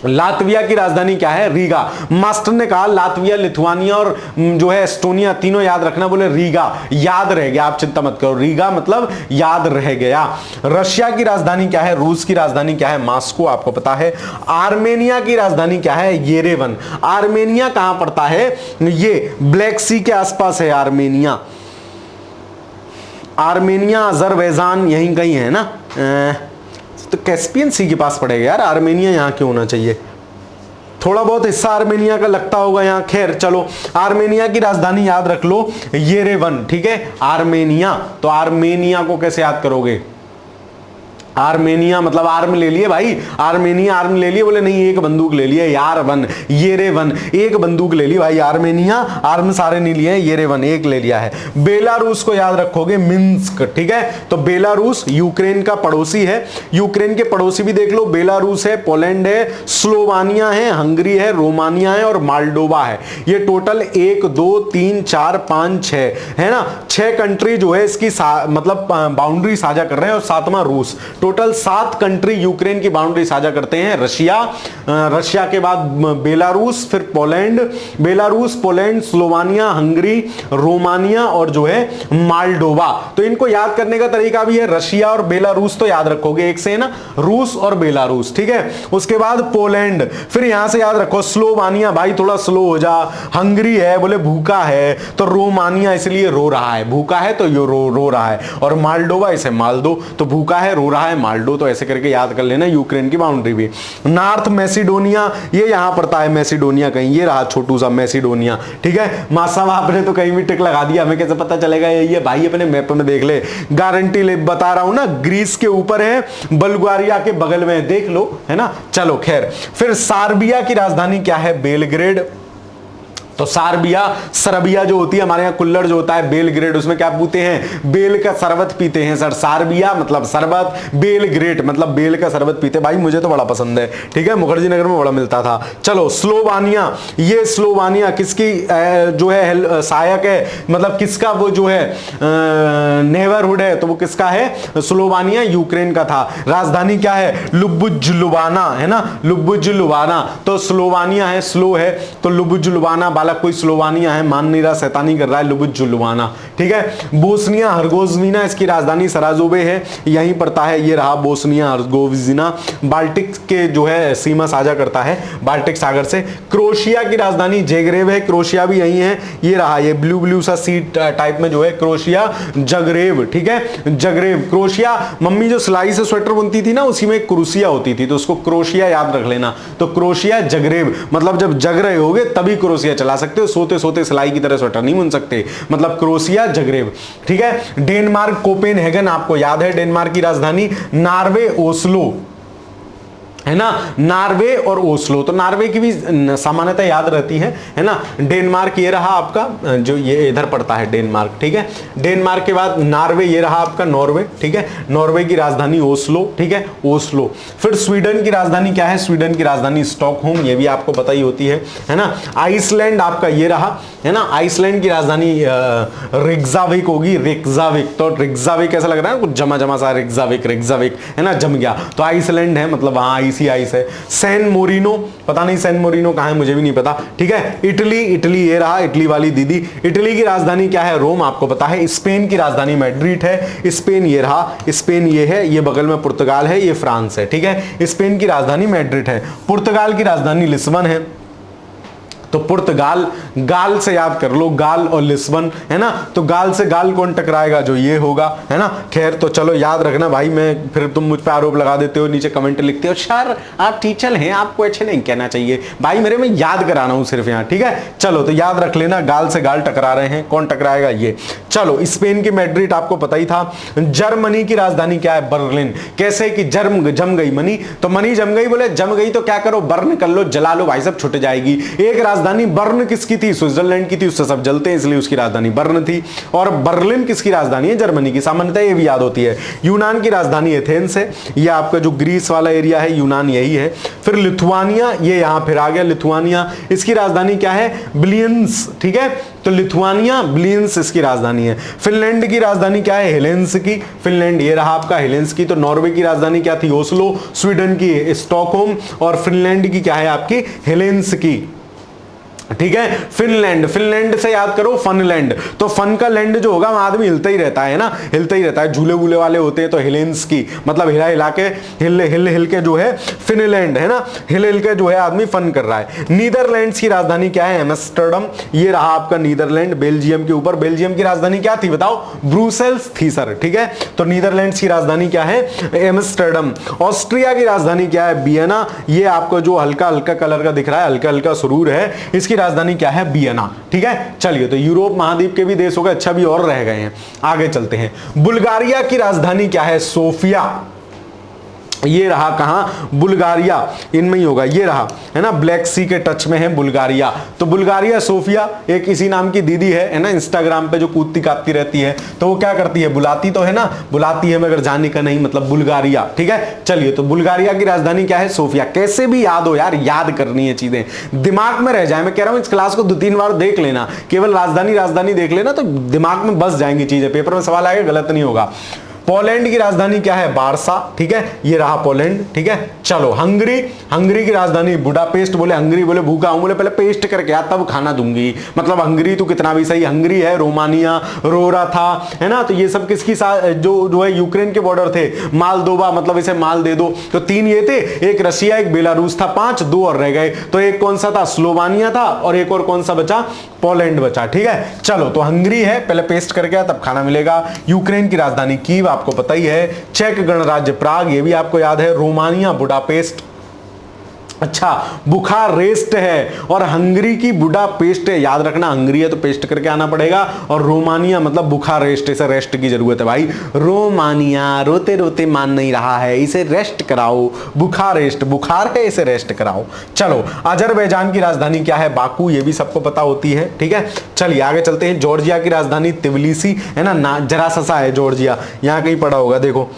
Speaker 1: लातविया की राजधानी क्या है, रीगा। मास्टर ने कहा लातविया, लिथुआनिया और जो है एस्टोनिया तीनों याद रखना, बोले रीगा, याद रह गया, आप चिंता मत करो, रीगा मतलब याद रह गया। रशिया की राजधानी क्या है, रूस की राजधानी क्या है, मॉस्को, आपको पता है। आर्मेनिया की राजधानी क्या है, येरेवन। आर्मेनिया कहां पड़ता है, ये ब्लैक सी के आसपास है आर्मेनिया। आर्मेनिया, अजरबैजान यहीं कहीं है ना, तो कैस्पियन सी के पास पड़ेगा यार, आर्मेनिया यहां क्यों होना चाहिए, थोड़ा बहुत हिस्सा आर्मेनिया का लगता होगा यहां, खैर चलो। आर्मेनिया की राजधानी याद रख लो, येरेवन, ठीक है, आर्मेनिया। तो आर्मेनिया को कैसे याद करोगे, आर्मेनिया मतलब आर्म ले लिए भाई, आर्मेनिया आर्म ले लिए, बोले नहीं एक बंदूक ले लिए, यार वन, येरेवन, एक बंदूक ले ली भाई, आर्मेनिया आर्म सारे नहीं लिए, येरेवन एक ले लिया है। बेलारूस को याद रखोगे, मिन्स्क, ठीक है। तो बेलारूस यूक्रेन का पड़ोसी है, यूक्रेन के पड़ोसी भी देख लो, बेलारूस है, पोलैंड है, स्लोवानिया है, हंगरी है, रोमानिया है और माल्डोवा है। ये टोटल 1 2 3 4 5 6 है ना, 6 कंट्री जो है इसकी मतलब बाउंड्री साझा कर रहे हैं, और 7वां रूस। टोटल 7 कंट्री यूक्रेन की बाउंड्री साझा करते हैं। रशिया के बाद बेलारूस, फिर Poland, Belarus, Poland, Slovenia, Hungary, Romania और जो है माल्डोवा। तो इनको याद करने का तरीका भी है, रशिया और बेलारूस तो याद रखोगे एक से, है ना, रूस और बेलारूस, ठीक है। उसके बाद पोलैंड, फिर यहां से याद रखो स्लोवानिया, भाई थोड़ा स्लो हो जा। हंगरी है, बोले भूखा है, तो रोमानिया इसलिए रो रहा है, भूखा है तो ये रो रहा है। और माल्डोवा, इसे माल्दो, तो भूखा है रो रहा है माल्डो, तो ऐसे करके याद कर लेना यूक्रेन की बाउंड्री भी। नॉर्थ मैसिडोनिया, ये यहां पड़ता है मैसिडोनिया कहीं, ये रहा छोटू सा मैसिडोनिया, ठीक है। मासा आपने तो कहीं भी टिक लगा दिया, हमें कैसे पता चलेगा ये भाई, अपने मैप में देख ले, गारंटी ले बता रहा हूं ना, ग्रीस के ऊपर है, बुल्गारिया के बगल में, देख लो, है ना। चलो खैर, फिर सर्बिया की राजधानी क्या है, बेलग्रेड। तो सर्बिया जो होती है, हमारे यहाँ कुल्लड़ जो होता है बेलग्रेड, उसमें क्या पीते हैं, बेल का शरबत पीते हैं सर। सर्बिया मतलब शरबत, बेलग्रेड मतलब बेल का शरबत पीते, भाई मुझे तो बड़ा पसंद है, ठीक है, मुखर्जी नगर में बड़ा मिलता था। चलो स्लोवानिया, ये स्लोवानिया किसकी जो है सहायक है, मतलब किसका वो जो है नेबरहुड है, तो वो किसका है, स्लोवानिया यूक्रेन का था। राजधानी क्या है, लुबुजुलवाना, है ना, लुबुजुलवाना। तो स्लोवानिया है, स्लो है, तो लुबुजुलवाना, कोई स्लोवानिया है, मान नहीं रहा, शैतानी कर रहा है, लुबुजुलवाना, ठीक है। बोस्निया हर्गोविना, इसकी राजधानी सराजोबे है, यहीं पड़ता है, ये रहा बोस्निया हर्गोविना, बाल्टिक के जो है सीमा साझा करता है बाल्टिक सागर से। क्रोशिया की राजधानी जगरेब है, क्रोशिया भी यहीं है, ये रहा, ये ब्लू सा सी टाइप में जो है क्रोशिया, जगरेब, ठीक है, जगरेब। क्रोशिया, मम्मी जो सिलाई से स्वेटर बुनती थी ना, उसी में क्रोशिया होती थी, तो उसको क्रोशिया याद रख लेना। तो क्रोशिया, जगरेब, मतलब जब जग रहे होगे तभी क्रोशिया चला सकते हो, सोते सोते सिलाई की तरह स्वेटर नहीं बुन सकते, मतलब क्रोशिया, जगरेब, ठीक है। डेनमार्क, कोपेनहेगन, आपको याद है डेनमार्क की राजधानी। नॉर्वे, ओस्लो, है ना, नॉर्वे और ओस्लो, तो नॉर्वे की भी सामान्यता याद रहती है ना। डेनमार्क ये रहा आपका, जो ये इधर पड़ता है डेनमार्क, ठीक है। डेनमार्क के बाद नॉर्वे, ये रहा आपका नॉर्वे, ठीक है, नॉर्वे की राजधानी ओस्लो, ठीक है, ओस्लो। फिर स्वीडन की राजधानी क्या है, स्वीडन की राजधानी स्टॉकहोम, ये भी आपको पता ही होती है ना। आइसलैंड आपका ये रहा, है ना, आइसलैंड की राजधानी रिक्जाविक होगी, रिक्जाविक। तो रिक्जाविक कैसा लग रहा है, कुछ जमा जमा सा, रिक्जाविक, है ना, जम गया, तो आइसलैंड है, मतलब वहां आइस है। सैन मोरिनो, पता नहीं सैन मोरिनो कहां है, मुझे भी नहीं पता, ठीक है। इटली, ये रहा, इटली वाली दीदी। इटली की राजधानी क्या है, रोम, आपको पता है। स्पेन की राजधानी मैड्रिड है, स्पेन ये रहा, स्पेन ये है, ये बगल में पुर्तगाल है, ये फ्रांस है, ठीक है। स्पेन की राजधानी मैड्रिड है। पुर्तगाल की राजधानी लिस्बन है, तो पुर्तगाल, गाल से याद कर लो, गाल और लिस्बन, है ना। तो गाल से गाल कौन टकराएगा, जो ये होगा, है ना। खैर तो चलो याद रखना भाई, मैं फिर तुम मुझ पे आरोप लगा देते हो, नीचे कमेंट लिखते हो सर आप टीचर हैं, आपको अच्छे नहीं कहना चाहिए भाई, मेरे में याद कराना हूं सिर्फ यहाँ, ठीक है। चलो तो याद रख लेना, गाल से गाल टकरा रहे हैं, कौन टकराएगा ये। चलो स्पेन की मैड्रिड आपको पता ही था। जर्मनी की राजधानी क्या है, बर्लिन। कैसे कि जम गई मनी, तो मनी जम गई, बोले जम गई तो क्या करो, बर्न कर लो, जला लो भाई, सब छुट जाएगी। एक राजधानी बर्न किसकी थी, स्विट्जरलैंड की थी, उससे सब जलते हैं इसलिए उसकी राजधानी बर्न थी। और बर्लिन किसकी राजधानी है, जर्मनी की। सामान्यतः ये भी याद होती है। यूनान की राजधानी एथेंस है, ये आपका जो ग्रीस वाला एरिया है, यूनान यही है। फिर लिथुआनिया, ये यहां फिर आ गया लिथुआनिया, इसकी राजधानी क्या है, ब्लियंस, ठीक है। तो लिथुआनिया ब्लियंस इसकी राजधानी है। फिनलैंड की राजधानी क्या है, हेलेंस्की, फिनलैंड ये रहा आपका हेलेंस्की। तो नॉर्वे की राजधानी क्या थी, ओस्लो, स्वीडन की स्टॉकहोम, और फिनलैंड की क्या है आपकी, हेलेंस्की, ठीक है। फिनलैंड, फिनलैंड से याद करो फनलैंड, तो फन का लैंड जो होगा वहां आदमी हिलता ही रहता है ना, हिलता ही रहता है, झूले वूले वाले होते हैं। तो हेलेंस्की मतलब हिला हिला के, हिल के जो है फिनलैंड, है ना, हिल के जो है आदमी फन कर रहा है। नीदरलैंड्स की राजधानी क्या है, एम्स्टर्डम, ये रहा आपका नीदरलैंड, बेल्जियम के ऊपर। बेल्जियम की राजधानी क्या थी बताओ, ब्रुसेल्स थी सर, ठीक है। तो नीदरलैंड्स की राजधानी क्या है, एम्स्टर्डम। ऑस्ट्रिया की राजधानी क्या है, वियना, ये आपको जो हल्का हल्का कलर का दिख रहा है, हल्का हल्का सुरूर है, इसकी राजधानी क्या है, वियना, ठीक है। चलिए तो यूरोप महाद्वीप के भी देश हो गए, अच्छा भी और रह गए हैं, आगे चलते हैं। बुल्गारिया की राजधानी क्या है, सोफिया, ये रहा कहां, बुल्गारिया, इनमें ही होगा, ये रहा, है ना, ब्लैक सी के टच में है बुल्गारिया। तो बुल्गारिया, सोफिया, एक इसी नाम की दीदी है ना, इंस्टाग्राम पे जो कूदती काटती रहती है, तो वो क्या करती है, बुलाती तो है ना, बुलाती है मगर जाने का नहीं, मतलब बुल्गारिया, ठीक है। चलिए तो बुल्गारिया की राजधानी क्या है, सोफिया। कैसे भी याद हो यार, याद करनी है चीजें, दिमाग में रह जाए। मैं कह रहा हूं इस क्लास को 2-3 बार देख लेना, केवल राजधानी राजधानी देख लेना तो दिमाग में बस जाएंगी चीजें, पेपर में सवाल आएगा गलत नहीं होगा। पोलैंड की राजधानी क्या है, बारसा, ठीक है, ये रहा पोलैंड, ठीक है। चलो हंगरी, हंगरी की राजधानी बुडापेस्ट। बोले हंगरी, बोले भूखा हूं, बोले पहले पेस्ट करके आ तब खाना दूंगी, मतलब हंगरी तो कितना भी सही। हंगरी है, रोमानिया, रोरा था, है ना। तो ये सब किसकी जो है यूक्रेन के बॉर्डर थे। मालदोवा, मतलब इसे माल दे दो, तो 3 ये थे, एक रशिया, एक बेलारूस था, 5, 2 और रह गए। तो एक कौन सा था, स्लोवानिया था, और एक और कौन सा बचा, पोलैंड बचा, ठीक है। चलो तो हंगरी है, पहले पेस्ट करके तब खाना मिलेगा। यूक्रेन की राजधानी कीव, आपको पता ही है। चेक गणराज्य प्राग, ये भी आपको याद है। रोमानिया बुडापेस्ट, अच्छा बुखारेस्ट है, और हंगरी की बुडापेस्ट है, याद रखना, हंगरी है तो पेस्ट करके आना पड़ेगा, और रोमानिया मतलब बुखारेस्ट, इसे रेस्ट की जरूरत है भाई। रोमानिया रोते रोते मान नहीं रहा है, इसे रेस्ट कराओ, बुखारेस्ट बुखार है, इसे रेस्ट कराओ। चलो अजरबैजान की राजधानी क्या है, बाकू, ये भी सबको पता होती है, ठीक है। चलिए आगे चलते हैं। जॉर्जिया की राजधानी तिबिलिसी, है ना, जरा सा है जॉर्जिया, यहां कहीं पड़ा होगा, देखो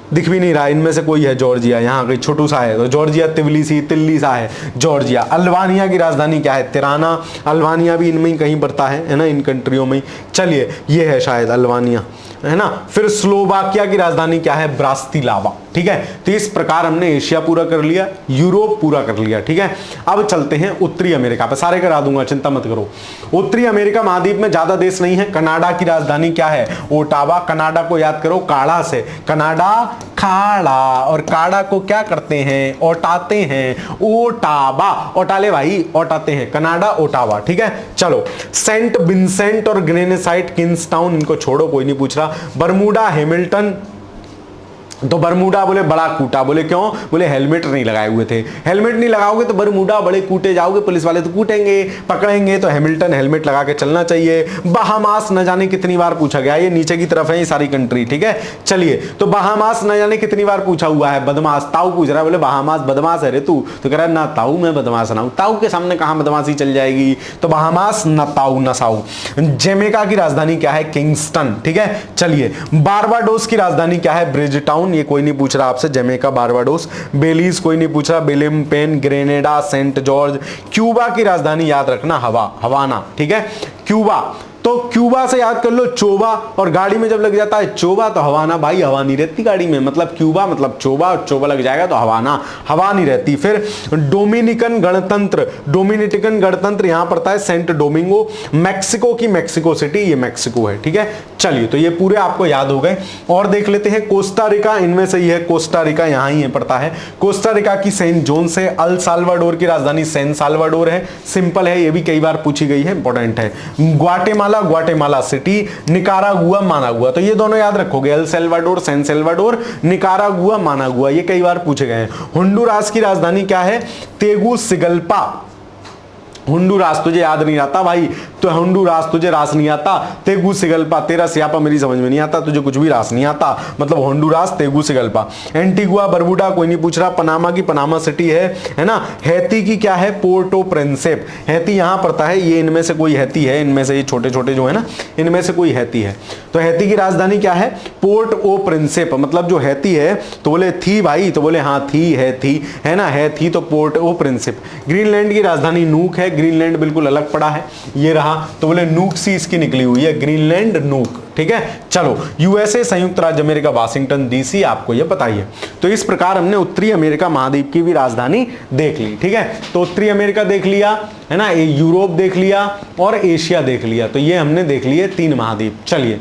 Speaker 1: दिख भी नहीं रहा, इनमें से कोई है जॉर्जिया, यहाँ कहीं छोटू सा है, तो जॉर्जिया तिबिलिसी, तिल्ली सा है जॉर्जिया। अल्बानिया की राजधानी क्या है, तिराना, अल्बानिया भी इनमें ही कहीं पड़ता है ना, इन कंट्रियों में। चलिए ये है शायद अल्बानिया, है ना। फिर स्लोवाकिया की राजधानी क्या है, ब्रास्तिलावा, ठीक है। तो इस प्रकार हमने एशिया पूरा कर लिया, यूरोप पूरा कर लिया, ठीक है। अब चलते हैं उत्तरी अमेरिका पे, सारे करा दूंगा, चिंता मत करो। उत्तरी अमेरिका महाद्वीप में ज्यादा देश नहीं है। कनाडा की राजधानी क्या है, ओटावा। कनाडा को याद करो काढ़ा से, कनाडा खाड़ा, और काढ़ा को क्या करते हैं, ओटाते हैं, ओटावा, ओटाले भाई, ओटाते हैं, कनाडा ओटावा, ठीक है। चलो सेंट विंसेंट और ग्रेनेसाइट किंग्सटाउन, इनको छोड़ो, कोई नहीं पूछ रहा। बरमूडा, हैमिल्टन, तो बरमूडा बोले बड़ा कूटा, बोले क्यों, बोले हेलमेट नहीं लगाए हुए थे। हेलमेट नहीं लगाओगे तो बरमूडा बड़े कूटे जाओगे, पुलिस वाले तो कूटेंगे, पकड़ेंगे। तो हैमिल्टन, हेलमेट लगा के चलना चाहिए। बहामास न जाने कितनी बार पूछा गया, ये नीचे की तरफ है ये सारी कंट्री, ठीक है। चलिए तो बहामास न जाने कितनी बार पूछा हुआ है, बदमाश, ताऊ पूछ रहा है, बोले बहामास बदमाश है रे तू, तो कह रहा है ना ताऊ मैं बदमाश ना हूं, ताऊ के सामने कहां बदमाशी चल जाएगी। तो बहामास न ताऊ न साऊ। जमैका की राजधानी क्या है, किंगस्टन, ठीक है। चलिए बारबाडोस की राजधानी क्या है, ब्रिजटाउन, ये कोई नहीं पूछ रहा आपसे, जमैका बारबाडोस। बेलीज कोई नहीं पूछ रहा, बेलिम्पेन, ग्रेनेडा, सेंट जॉर्ज। क्यूबा की राजधानी याद रखना हवाना, ठीक है, क्यूबा। तो क्यूबा से याद कर लो चोबा, और गाड़ी में जब लग जाता है चोबा तो हवाना, भाई हवा नहीं रहती गाड़ी में, मतलब क्यूबा मतलब चोबा, और चोबा लग जाएगा तो हवाना, हवा नहीं रहती। फिर डोमिनिकन गणतंत्र, डोमिनिकन गणतंत्र यहां पड़ता है सेंट डोमिंगो। मैक्सिको की मैक्सिको सिटी, ये मैक्सिको है, ठीक है। चलिए, तो ये पूरे आपको याद हो गए। और देख लेते हैं कोस्टा रिका, इनमें से ही है कोस्टा रिका, यहां ही है पड़ता है। कोस्टा रिका की सेंट जोन से, अल साल्वाडोर की राजधानी सैन साल्वाडोर है, सिंपल है, ये भी कई बार पूछी गई है, इंपॉर्टेंट है। Guatemala, Guatemala City, Nicaragua, Managua, तो ये दोनों याद रखोगे, El Salvador San Salvador, Nicaragua, Managua, ये कई बार पूछे गए हैं। होंडुरास की राजधानी क्या है? तेगुसिगल्पा। होंडुरास तुझे याद नहीं आता भाई, तो होंडुरास तुझे रास नहीं आता, तेगुसिगल्पा, तेरा सियापा मेरी समझ में नहीं आता, तुझे कुछ भी रास नहीं आता, मतलब होंडुरास, तेगुसिगल्पा। एंटीगुआ बरबुडा कोई नहीं पूछ रहा। पनामा की पनामा सिटी है ना। हैती की क्या है? पोर्टो प्रिंसेप, हैती यहां पड़ता है, ये इनमें से कोई हैती है, इनमें से ये छोटे छोटे जो है ना, इनमें से कोई हैती है। तो हैती की राजधानी क्या है? पोर्ट ओ प्रिंसेप, मतलब जो हैती है, तो बोले थी भाई, तो बोले हाँ थी, है ना, है थी, तो पोर्ट ओ प्रिंसेप। ग्रीनलैंड की राजधानी नूक है, ग्रीनलैंड बिल्कुल अलग पड़ा है, ये रहा, तो बोले नूक सी इसकी निकली हुई है, ग्रीनलैंड नूक, ठीक है। चलो, यूएसए संयुक्त राज्य अमेरिका वाशिंगटन डीसी, आपको ये पता ही है। तो इस प्रकार हमने उत्तरी अमेरिका महाद्वीप की भी राजधानी देख ली, ठीक है। तो उत्तरी अमेरिका देख लिया है ना, यूरोप देख लिया और एशिया देख लिया, तो ये हमने देख लिए 3 महाद्वीप। चलिए,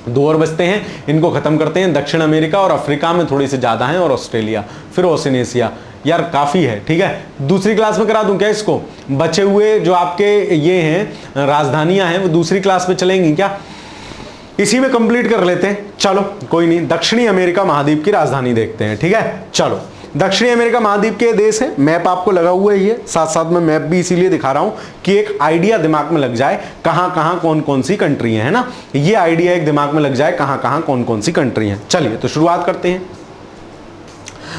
Speaker 1: 2 और बचते हैं, इनको खत्म करते हैं। दक्षिण अमेरिका और अफ्रीका में थोड़ी सी ज्यादा है, और ऑस्ट्रेलिया, फिर ओशिनिया, यार काफी है, ठीक है। दूसरी क्लास में करा दूं क्या इसको? बचे हुए जो आपके ये हैं राजधानियां हैं, वो दूसरी क्लास में चलेंगी क्या? इसी में कंप्लीट कर लेते हैं, चलो कोई नहीं। दक्षिणी अमेरिका महाद्वीप की राजधानी देखते हैं, ठीक है। चलो, दक्षिणी अमेरिका महाद्वीप के देश हैं, मैप आपको लगा हुआ है, ये साथ साथ में मैप भी इसीलिए दिखा रहा हूं कि एक आइडिया दिमाग में लग जाए कहां कहां कौन कौन सी कंट्री है ना, ये आइडिया एक दिमाग में लग जाए कहां कहां कौन कौन सी कंट्री है। चलिए, तो शुरुआत करते हैं।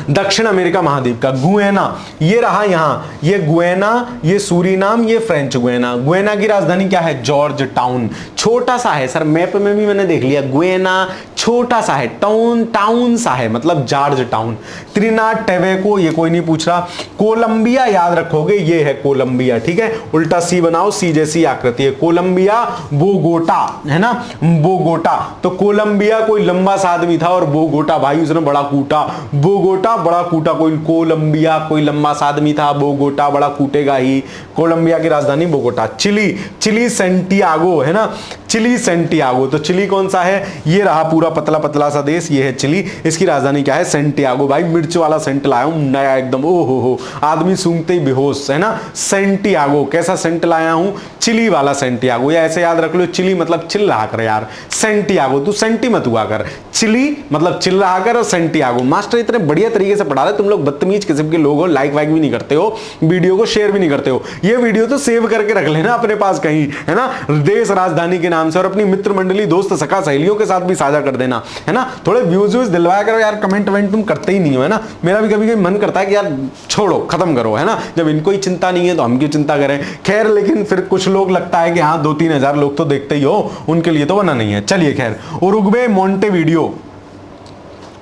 Speaker 1: दक्षिण अमेरिका महाद्वीप का गुयाना, ये रहा यहां, ये गुयाना, ये सूरीनाम, ये फ्रेंच गुयाना। गुयाना की राजधानी क्या है? जॉर्ज टाउन, छोटा सा है सर, मैप में भी मैंने देख लिया, गुयाना छोटा सा है, टाउन सा है, मतलब जॉर्ज टाउन। त्रिनाद टोबैगो, ये कोई नहीं पूछ रहा। कोलंबिया याद रखोगे, ये है कोलंबिया, ठीक है, उल्टा सी बनाओ, सी जैसी आकृति है। कोलंबिया, बोगोटा, है ना, बोगोटा, तो कोलंबिया कोई लंबा सा आदमी था, और बोगोटा भाई उसने बड़ा कूटा, बोगोटा बड़ा कूटा, कोई कोलंबिया कोई लंबा सा आदमी था, बोगोटा बड़ा कूटेगा ही। कोलंबिया की राजधानी बोगोटा। चिली सेंटियागो, है ना, चिली सेंटियागो, तो चिली कौन सा है? ये रहा पूरा पतला पतला सा देश, ये है चिली, इसकी राजधानी क्या है? सेंटियागो। भाई मिर्च वाला सेंट लाया हूं नया एकदम, ओ हो, आदमी सूंघते ही बेहोश, है ना। सेंटियागो, कैसा सेंट लाया हूं? चिली वाला सेंटियागो, या ऐसे याद रख लो, चिली मतलब चिल रहा कर यार, सेंटियागो तू सेंटी मत हुआ कर, चिली मतलब चिल रहा कर, और सेंटियागो। मास्टर इतने बढ़िया तरीके से पढ़ा रहे, तुम लोग बदतमीज किस्म के लोग हो, लाइक वाइक भी नहीं करते हो, वीडियो को शेयर भी नहीं करते हो। ये वीडियो तो सेव करके रख लेना अपने पास कहीं, है ना, देश राजधानी के नाम से, और अपनी मित्र मंडली, दोस्त, सखा, सहेलियों के साथ भी साझा कर देना, है ना। थोड़े व्यूज दिलवाया करो यार, कमेंट वमेंट तुम करते ही नहीं हो, है ना। मेरा भी कभी कभी मन करता है कि यार छोड़ो, खत्म करो, है ना, जब इनको ही चिंता नहीं है तो हम क्यों चिंता करें। खैर, लेकिन फिर कुछ लोग लगता है कि हाँ 2-3 हजार लोग तो देखते ही हो, उनके लिए तो बना नहीं है। चलिए खैर, उरुग्वे, मोंटेवीडियो,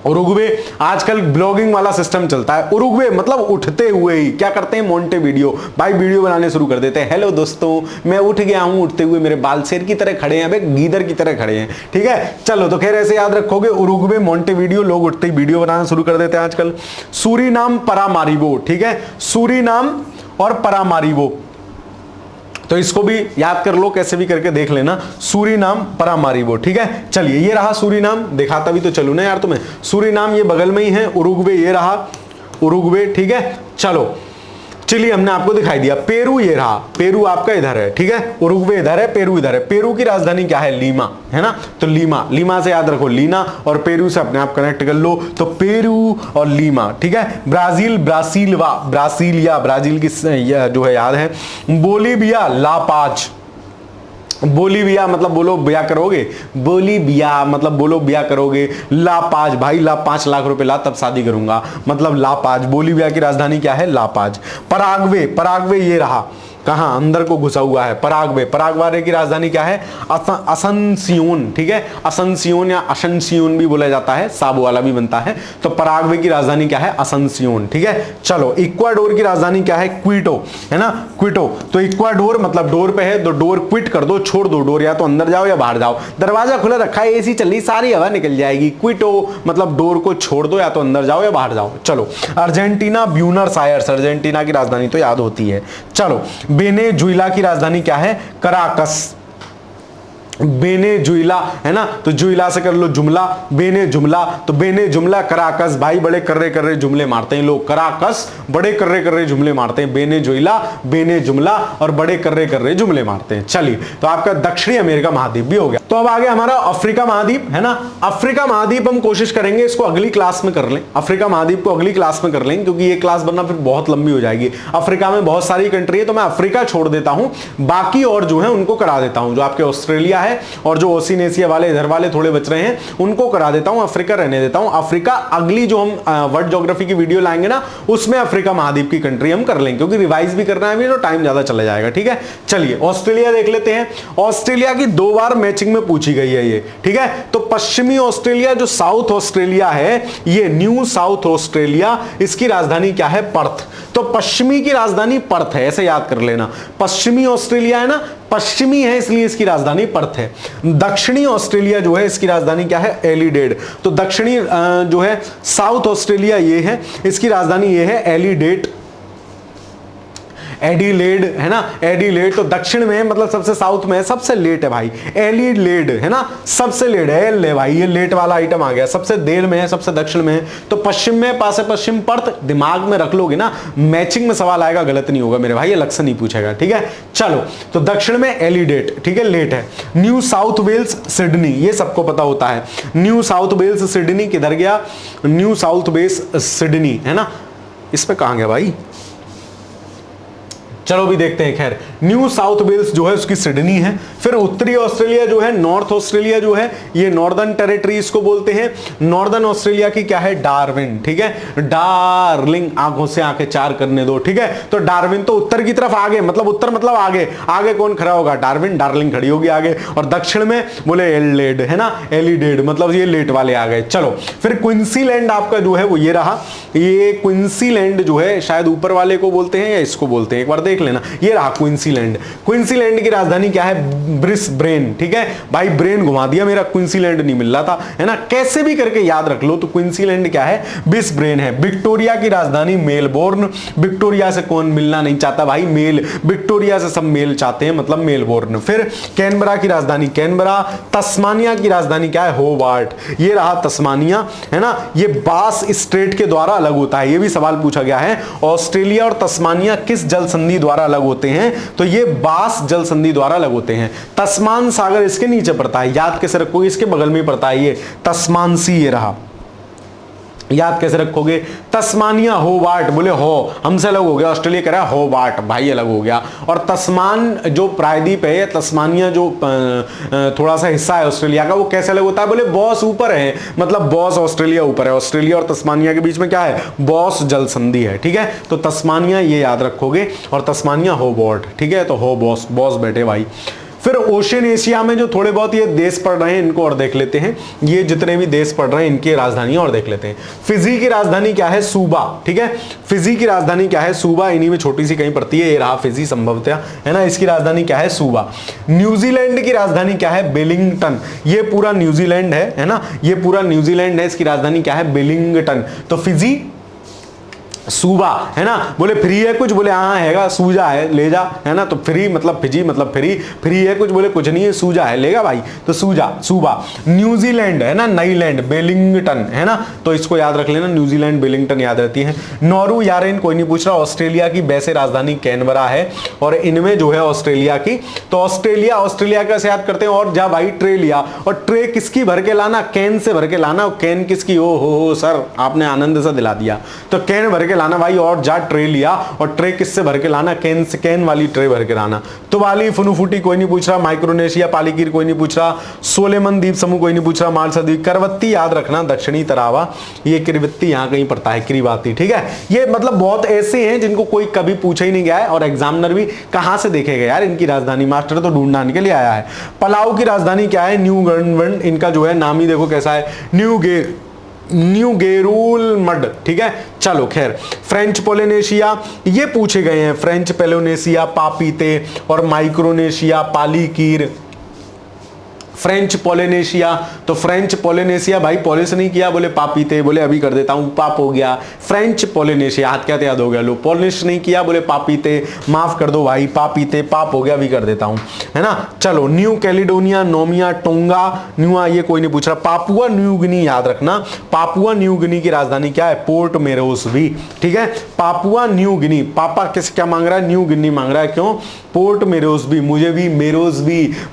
Speaker 1: उरुग्वे आजकल ब्लॉगिंग वाला सिस्टम चलता है। उरुग्वे मतलब उठते हुए ही क्या करते हैं? मोंटेवीडियो, भाई वीडियो बनाने शुरू कर देते हैं। हेलो दोस्तों, मैं उठ गया हूं, उठते हुए मेरे बाल शेर की तरह खड़े हैं, अबे गीदड़ की तरह खड़े हैं, ठीक है। चलो, तो खैर ऐसे याद रखोगे, उरुग्वे, मोंटेवीडियो, लोग उठते ही वीडियो बनाना शुरू कर देते हैं आजकल। सूरीनाम, परामारिबो, ठीक है, सूरीनाम और परामारिबो, तो इसको भी याद कर लो, कैसे भी करके देख लेना। सूरीनाम, परामारिबो, ठीक है। चलिए, ये रहा सूरीनाम, दिखाता भी तो चलू ना यार तुम्हें। सूरीनाम ये बगल में ही है, उरुग्वे ये रहा, उरुग्वे, ठीक है। चलो, चिली हमने आपको दिखाई दिया। पेरू ये रहा, पेरू आपका इधर है, ठीक है, उरुग्वे इधर है, पेरू इधर है। पेरू की राजधानी क्या है? लीमा, है ना, तो लीमा, लीमा से याद रखो लीना, और पेरू से अपने आप कनेक्ट कर लो, तो पेरू और लीमा, ठीक है। ब्राजील, ब्रासीलवा, ब्रासीलिया, ब्राजील की जो है याद है। बोलीविया, लापाज, बोलीविया मतलब बोलो ब्याह करोगे, बोलीविया मतलब बोलो ब्याह करोगे। लापाज, भाई ला 5 लाख रुपए ला तब शादी करूंगा, मतलब लापाज। बोलीविया की राजधानी क्या है? लापाज। पराग्वे, पराग्वे ये रहा, कहां? अंदर को घुसा हुआ है, पराग्वे। पराग्वे की राजधानी क्या है? असनसियोन, ठीक है, असनसियोन या असनसियोन भी बोला जाता है, साब वाला भी बनता है। तो पराग्वे की राजधानी क्या है? असनसियोन, ठीक है। चलो, इक्वाडोर की राजधानी क्या है? क्विटो, है ना, क्विटो। तो इक्वाडोर मतलब डोर पे है, तो डोर क्विट कर दो, छोड़ दो डोर, या तो अंदर जाओ या बाहर जाओ, दरवाजा खुला रखा है, एसी चल रही, सारी हवा निकल जाएगी। क्विटो मतलब डोर को छोड़ दो, या तो अंदर जाओ या बाहर जाओ। चलो, अर्जेंटीना, ब्यूनस आयर्स, अर्जेंटीना की राजधानी तो याद होती है। चलो, वेनेजुएला की राजधानी क्या है? कराकस, वेनेजुएला है ना, तो जुइला से कर लो जुमला, वेनेजुएला, तो वेनेजुएला, कराकस, भाई बड़े कर्रे कर्रे जुमले मारते हैं लोग, कराकस बड़े कर्रे कर्रे जुमले मारते हैं, वेनेजुएला, वेनेजुएला और बड़े कर्रे कर्रे जुमले मारते हैं। चलिए, तो आपका दक्षिणी अमेरिका महाद्वीप भी हो गया। तो अब आगे हमारा अफ्रीका महाद्वीप है ना। अफ्रीका महाद्वीप हम कोशिश करेंगे इसको अगली क्लास में कर लें, अफ्रीका महाद्वीप को अगली क्लास में कर लें, क्योंकि ये क्लास बनना फिर बहुत लंबी हो जाएगी। अफ्रीका में बहुत सारी कंट्री है, तो मैं अफ्रीका छोड़ देता हूं, बाकी और जो है उनको करा देता हूं। जो आपके ऑस्ट्रेलिया है और जो ओशिनिया वाले इधर वाले थोड़े बच रहे हैं उनको करा देता हूं, अफ्रीका रहने देता हूं। अफ्रीका अगली जो हम वर्ल्ड ज्योग्राफी की वीडियो लाएंगे ना, उसमें अफ्रीका महाद्वीप की कंट्री हम कर लेंगे, क्योंकि रिवाइज भी करना है अभी, तो टाइम ज्यादा चला जाएगा। ठीक है, चलिए ऑस्ट्रेलिया देख लेते हैं। ऑस्ट्रेलिया की 2 बार मैचिंग में पूछी गई है ये। ठीक है, तो पश्चिमी ऑस्ट्रेलिया जो साउथ ऑस्ट्रेलिया है, ये न्यू साउथ ऑस्ट्रेलिया, इसकी राजधानी क्या है? पर्थ। तो पश्चिमी की राजधानी पर्थ है, ऐसे याद कर लेना। पश्चिमी ऑस्ट्रेलिया है ना, पश्चिमी है इसलिए इसकी राजधानी पर्थ है। दक्षिणी ऑस्ट्रेलिया जो है इसकी राजधानी क्या है? एलिडेड। तो दक्षिणी जो है साउथ ऑस्ट्रेलिया ये है, इसकी राजधानी ये है एलिडेड, एडिलेड है ना, एडिलेड। तो दक्षिण में मतलब सबसे साउथ में है, सबसे लेट है भाई, एलिलेड है ना, सबसे लेट है ले भाई, ये लेट वाला आइटम आ गया, सबसे देर में है, सबसे दक्षिण में है। तो पश्चिम में पास है पश्चिम पर्थ, दिमाग में रख लोगे ना, मैचिंग में सवाल आएगा, गलत नहीं होगा मेरे भाई, ये अलग से नहीं पूछेगा। ठीक है, चलो, तो दक्षिण में एलिडेड, ठीक है, लेट है। न्यू साउथ वेल्स सिडनी, ये सबको पता होता है। न्यू साउथ वेल्स सिडनी किधर गया? न्यू साउथ वेल्स सिडनी है ना, इस पे कहां गया भाई? चलो भी देखते हैं। खैर, न्यू साउथ वेल्स जो है उसकी सिडनी है। फिर उत्तरी ऑस्ट्रेलिया जो है, नॉर्थ ऑस्ट्रेलिया जो है, ये नॉर्दर्न टेरिटरी इसको बोलते हैं। नॉर्दर्न ऑस्ट्रेलिया की क्या है? डार्विन। ठीक है, डार्लिंग, आंखों से आंखें चार करने दो। ठीक है, तो डार्विन तो उत्तर की तरफ आगे, मतलब उत्तर मतलब आगे, आगे कौन खड़ा होगा? डार्विन, डार्लिंग खड़ी होगी आगे। और दक्षिण में बोले एलिडेड है ना, एलिडेड, मतलब ये लेट वाले आ गए। चलो, फिर क्वींसलैंड आपका जो है वो ये रहा। ये क्वींसलैंड जो है शायद ऊपर वाले को बोलते हैं या इसको बोलते हैं, एक बार देख लेना। ये रहा क्वींसलैंड। क्वींसलैंड की राजधानी क्या है? ब्रिस्बेन। ठीक है भाई, ब्रेन घुमा दिया मेरा, क्वींसलैंड नहीं मिल रहा था, है ना, कैसे भी करके याद रख लो। तो क्वींसलैंड क्या है? ब्रिस्बेन है। विक्टोरिया की राजधानी मेलबोर्न। विक्टोरिया से कौन मिलना नहीं चाहता भाई? विक्टोरिया से सब मेल चाहते हैं, मतलब मेलबोर्न। फिर कैनबरा की राजधानी कैनबरा। तस्मानिया की राजधानी क्या है? होबार्ट। ये रहा तस्मानिया, है ना। ये बास स्ट्रेट के द्वारा अलग होता है, ये भी सवाल पूछा गया है। ऑस्ट्रेलिया और तस्मानिया किस जल संधि द्वारा अलग होते हैं? तो ये बास जल संधि द्वारा अलग होते हैं। तस्मान सागर इसके नीचे पड़ता है, याद कैसे रखोगे? इसके बगल में पड़ता है ये तस्मान सी, ये रहा, याद कैसे रखोगे? तस्मानिया होबार्ट, बोले हो, हमसे अलग हो गया, ऑस्ट्रेलिया कह रहा है होबार्ट, भाई अलग हो गया। और तस्मान जो प्रायद्वीप है, तस्मानिया जो थोड़ा सा हिस्सा है ऑस्ट्रेलिया का, वो कैसे अलग होता है? बोले बॉस ऊपर है, मतलब बॉस ऑस्ट्रेलिया ऊपर है, ऑस्ट्रेलिया और तस्मानिया के बीच में क्या है? बॉस जल संधि है। ठीक है, तो तस्मानिया ये याद रखोगे, और तस्मानिया होबार्ट। ठीक है, तो हो बॉस, बॉस बैठे भाई। फिर ओशियन एशिया में जो थोड़े बहुत ये देश पड़ रहे हैं, इनको और देख लेते हैं। ये जितने भी देश पड़ रहे हैं इनकी राजधानी और देख लेते हैं। फिजी की राजधानी क्या है? सूबा। ठीक है, फिजी की राजधानी क्या है? सूबा। इन्हीं में छोटी सी कहीं पड़ती है, ये रहा फिजी संभवतः, है ना। इसकी राजधानी क्या है? सूबा। न्यूजीलैंड की राजधानी क्या है? वेलिंगटन। ये पूरा न्यूजीलैंड है ना, ये पूरा न्यूजीलैंड है, इसकी राजधानी क्या है? वेलिंगटन। तो फिजी, सूबा, है ना। बोले फ्री है कुछ? बोले हाँ हैगा, सूजा है, ले जा, है ना। तो फ्री मतलब फिजी मतलब फ्री, फ्री है कुछ? बोले कुछ नहीं है, सूजा है, लेगा भाई, तो सूजा, सूबा। न्यूजीलैंड है ना, नई लैंड, वेलिंगटन, है ना, तो इसको याद रख लेना, न्यूजीलैंड वेलिंगटन याद रहती है। नौरू, यार इन कोई नहीं पूछ रहा। ऑस्ट्रेलिया की वैसे राजधानी कैनबरा है, और इनमें जो है ऑस्ट्रेलिया की, तो ऑस्ट्रेलिया, ऑस्ट्रेलिया कैसे याद करते हैं? और जा भाई ट्रे लिया, और ट्रे किसकी भर के लाना? कैन से भर के लाना। कैन किसकी? ओ हो सर, आपने आनंद सा दिला दिया। तो कैन भर लाना भाई, और जा ट्रे लिया, और ट्रे किससे भर के लाना? कैन से, कैन वाली ट्रे भर के लाना। तो वाली, फुनुफुटी कोई नहीं पूछ रहा। माइक्रोनेशिया, पालीकीर कोई नहीं पूछ रहा। सोलेमन द्वीप समूह कोई नहीं पूछ रहा। मालसा द्वीप। करवत्ती याद रखना, दक्षिणी तरावा, ये किरवत्ती यहां कहीं पड़ता है, किरीबाती। ठीक है, ये मतलब बहुत ऐसे हैं जिनको कोई कभी पूछा ही नहीं गया है, और एग्जामिनर भी कहां से देखेगा यार इनकी राजधानी, मास्टर तो ढूंढने के लिए आया है। पलाऊ की राजधानी क्या है? New government. इनका जो है नाम ही देखो कैसा है, न्यू गेरूल मड। ठीक है, चलो खैर। फ्रेंच पोलिनेशिया ये पूछे गए हैं, फ्रेंच पोलिनेशिया, पापीते, और माइक्रोनेशिया, पालीकीर, फ्रेंच पोलिनेशिया, तो फ्रेंच पोलिनेशिया भाई पॉलिश नहीं किया, बोले पापी थे, बोले अभी कर देता हूं, पाप हो गया। फ्रेंच पोलिनेशिया, हाथ क्या याद हो गया, लो पॉलिश नहीं किया, बोले पापी थे, माफ कर दो भाई, पापी थे, पाप हो गया, अभी कर देता हूं, है ना। चलो न्यू कैलिडोनिया, नोमिया, टोंगा, न्यूआ, ये कोई नहीं पूछ रहा। पापुआ न्यू गिनी याद रखना, पापुआ न्यू गिनी की राजधानी क्या है, पोर्ट मोरेस्बी, ठीक है। पापुआ न्यू गिनी, पापा किस क्या मांग रहा है, न्यू गिनी मांग रहा है, क्यों, पोर्ट मोरेस्बी,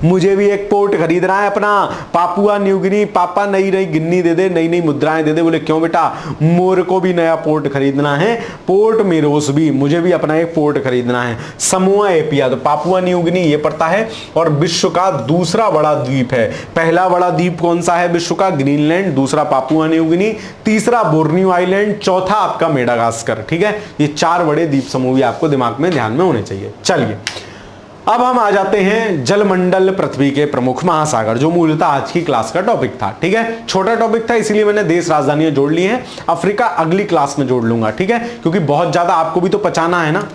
Speaker 1: मुझे भी एक पोर्ट खरीदना है अपना, पापुआ न्यू गिनी, पापा नई नई गिन्नी दे दे, नई नई मुद्राएं दे दे, बोले क्यों बेटा, मोर को भी नया पोर्ट खरीदना है, पोर्ट मोरेस्बी, मुझे भी अपना एक पोर्ट खरीदना है। समोआ एपिया, तो पापुआ न्यू गिनी ये पड़ता है, और विश्व का दूसरा बड़ा द्वीप है, पहला बड़ा द्वीप कौन सा है विश्व का, ग्रीनलैंड, दूसरा पापुआ न्यू गिनी, तीसरा बोर्नियो आइलैंड, चौथा आपका मेडागास्कर, ठीक है। ये 4 बड़े द्वीप समूह भी आपको दिमाग में ध्यान में होने चाहिए। चलिए अब हम आ जाते हैं जलमंडल, पृथ्वी के प्रमुख महासागर, जो मूलतः आज की क्लास का टॉपिक था, ठीक है। छोटा टॉपिक था इसीलिए मैंने देश राजधानियां जोड़ ली हैं, अफ्रीका अगली क्लास में जोड़ लूंगा, ठीक है, क्योंकि बहुत ज्यादा आपको भी तो पचाना है ना,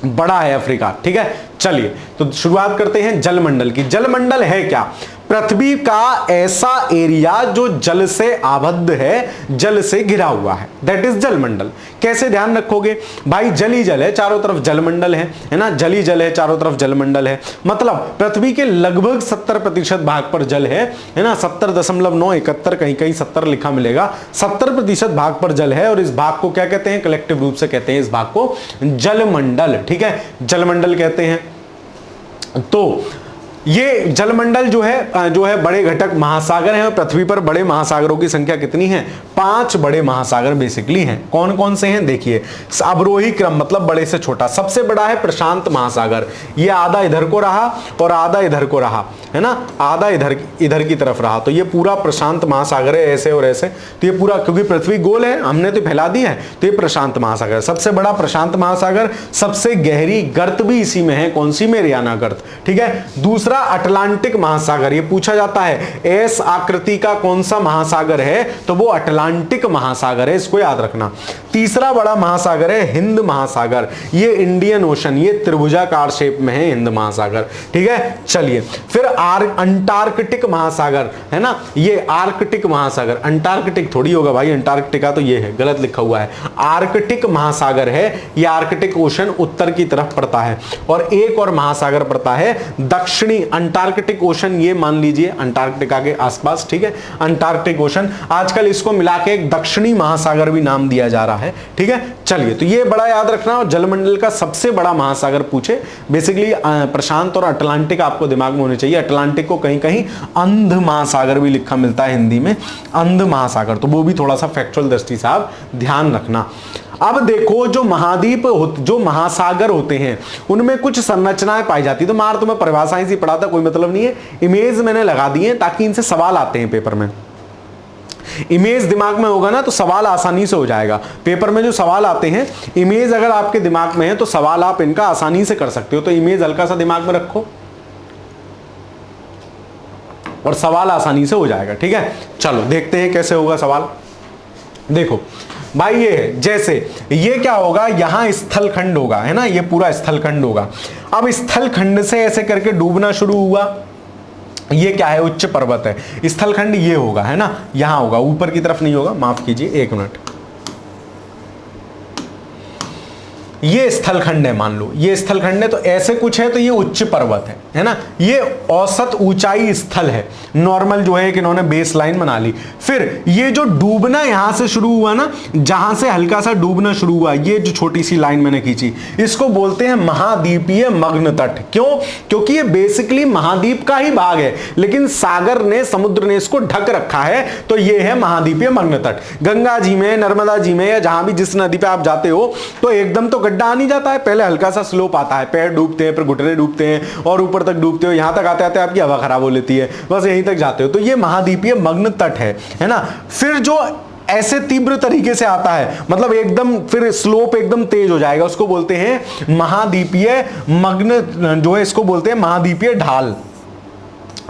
Speaker 1: बड़ा है अफ्रीका, ठीक है। चलिए तो शुरुआत करते हैं जलमंडल की। जलमंडल है क्या, पृथ्वी का ऐसा एरिया जो जल से आबद्ध है, जल से घिरा हुआ है, दैट इज जलमंडल। कैसे ध्यान रखोगे भाई, जल ही जल है, चारों तरफ जलमंडल है ना, जल ही जल है, चारों तरफ जलमंडल है, मतलब पृथ्वी के लगभग 70% भाग पर जल है ना, 70.971, कहीं कहीं 70 लिखा मिलेगा, 70% भाग पर जल है, और इस भाग को क्या कहते हैं, कलेक्टिव रूप से कहते हैं इस भाग को जलमंडल, ठीक है, जलमंडल कहते हैं। तो ये जलमंडल जो है बड़े घटक महासागर हैं, और पृथ्वी पर बड़े महासागरों की संख्या कितनी है, 5 बड़े महासागर बेसिकली हैं। कौन कौन से हैं देखिए, अवरोही क्रम, मतलब बड़े से छोटा। सबसे बड़ा है प्रशांत महासागर, ये आधा इधर को रहा और आधा इधर को रहा, है ना, आधा इधर की तरफ रहा, तो ये पूरा प्रशांत महासागर है, ऐसे और ऐसे, तो ये पूरा, क्योंकि पृथ्वी गोल है, हमने तो फैला दी है, तो ये प्रशांत महासागर सबसे बड़ा प्रशांत महासागर। सबसे गहरी गर्त भी इसी में है, कौन सी, मेरियाना गर्त, ठीक है। दूसरा अटलांटिक महासागर, ये पूछा जाता है एस आकृति का कौन सा महासागर है, तो वो अटलांटिक महासागर है, इसको याद रखना। तीसरा बड़ा महासागर है हिंद महासागर, ये इंडियन ओशन, ये त्रिभुजाकार शेप में है हिंद महासागर, ठीक है। चलिए फिर अंटार्कटिक महासागर है ना, ये आर्कटिक महासागर, अंटार्कटिक थोड़ी होगा भाई, अंटार्कटिका तो ये है, गलत लिखा हुआ है, आर्कटिक महासागर है, ये आर्कटिक ओशन उत्तर की तरफ पड़ता है। और एक और महासागर पड़ता है दक्षिणी अंटार्कटिक ओशन, ये मान लीजिए अंटार्कटिका के आसपास, ठीक है, अंटार्कटिक ओशन, आजकल इसको मिला के एक दक्षिणी महासागर भी नाम दिया जा रहा है, ठीक है। चलिए तो ये बड़ा याद रखना, और जलमंडल का सबसे बड़ा महासागर पूछे, बेसिकली प्रशांत और अटलांटिक आपको दिमाग में होने चाहिए। अटलांटिक को कहीं कहीं अंध महासागर भी लिखा मिलता है हिंदी में, अंध महासागर, तो वो भी थोड़ा सा फैक्चुअल दृष्टि से आप ध्यान रखना। अब देखो जो महाद्वीप जो महासागर होते हैं उनमें कुछ संरचनाएं पाई जाती है, तो मार तुम्हें परिभाषाएं से पढ़ा था, कोई मतलब नहीं है, इमेज मैंने लगा दी है ताकि इनसे सवाल आते हैं पेपर में। इमेज दिमाग में होगा ना तो सवाल आसानी से हो जाएगा। पेपर में जो सवाल आते हैं, इमेज अगर आपके दिमाग में है तो सवाल आप इनका आसानी से कर सकते हो, तो इमेज हल्का सा दिमाग में रखो और सवाल आसानी से हो जाएगा, ठीक है। चलो देखते हैं कैसे होगा सवाल। देखो भाई ये है, जैसे ये क्या होगा, यहां स्थलखंड होगा, है ना, ये पूरा स्थलखंड होगा। अब स्थलखंड से ऐसे करके डूबना शुरू हुआ, ये क्या है, उच्च पर्वत है, स्थलखंड ये होगा, है ना, यहां होगा, ऊपर की तरफ नहीं होगा, माफ कीजिए 1 मिनट, ये स्थलखंड है, मान लो ये स्थलखंड है, तो ऐसे कुछ है, तो ये उच्च पर्वत है ना, ये औसत ऊंचाई स्थल है, नॉर्मल जो है कि इन्होंने बेस लाइन बना ली। फिर ये जो डूबना यहां से शुरू हुआ ना, जहां से हल्का सा डूबना शुरू हुआ, ये जो छोटी सी लाइन मैंने खींची, इसको बोलते हैं महाद्वीपीय मग्न तट। क्यों, क्योंकि ये बेसिकली महाद्वीप का ही भाग है, लेकिन सागर ने, समुद्र ने इसको ढक रखा है, तो ये है महाद्वीपीय मग्न तट। गंगा जी में, नर्मदा जी में, या जहां भी जिस नदी पे आप जाते हो, तो एकदम तो गड्ढा आ नहीं जाता है, पहले हल्का सा स्लोप आता है, पैर डूबते हैं, फिर घुटने डूबते हैं, और ऊपर तक डूबते हो, यहां तक आते आते आपकी हवा खराब हो लेती है, बस यहीं तक जाते हो, तो ये महाद्वीपीय मग्न तट है ना। फिर जो ऐसे तीव्र तरीके से आता है, मतलब एकदम फिर स्लोप एकदम तेज हो जाएगा, उसको बोलते हैं महाद्वीपीय मग्न, जो है इसको बोलते हैं महाद्वीपीय ढाल,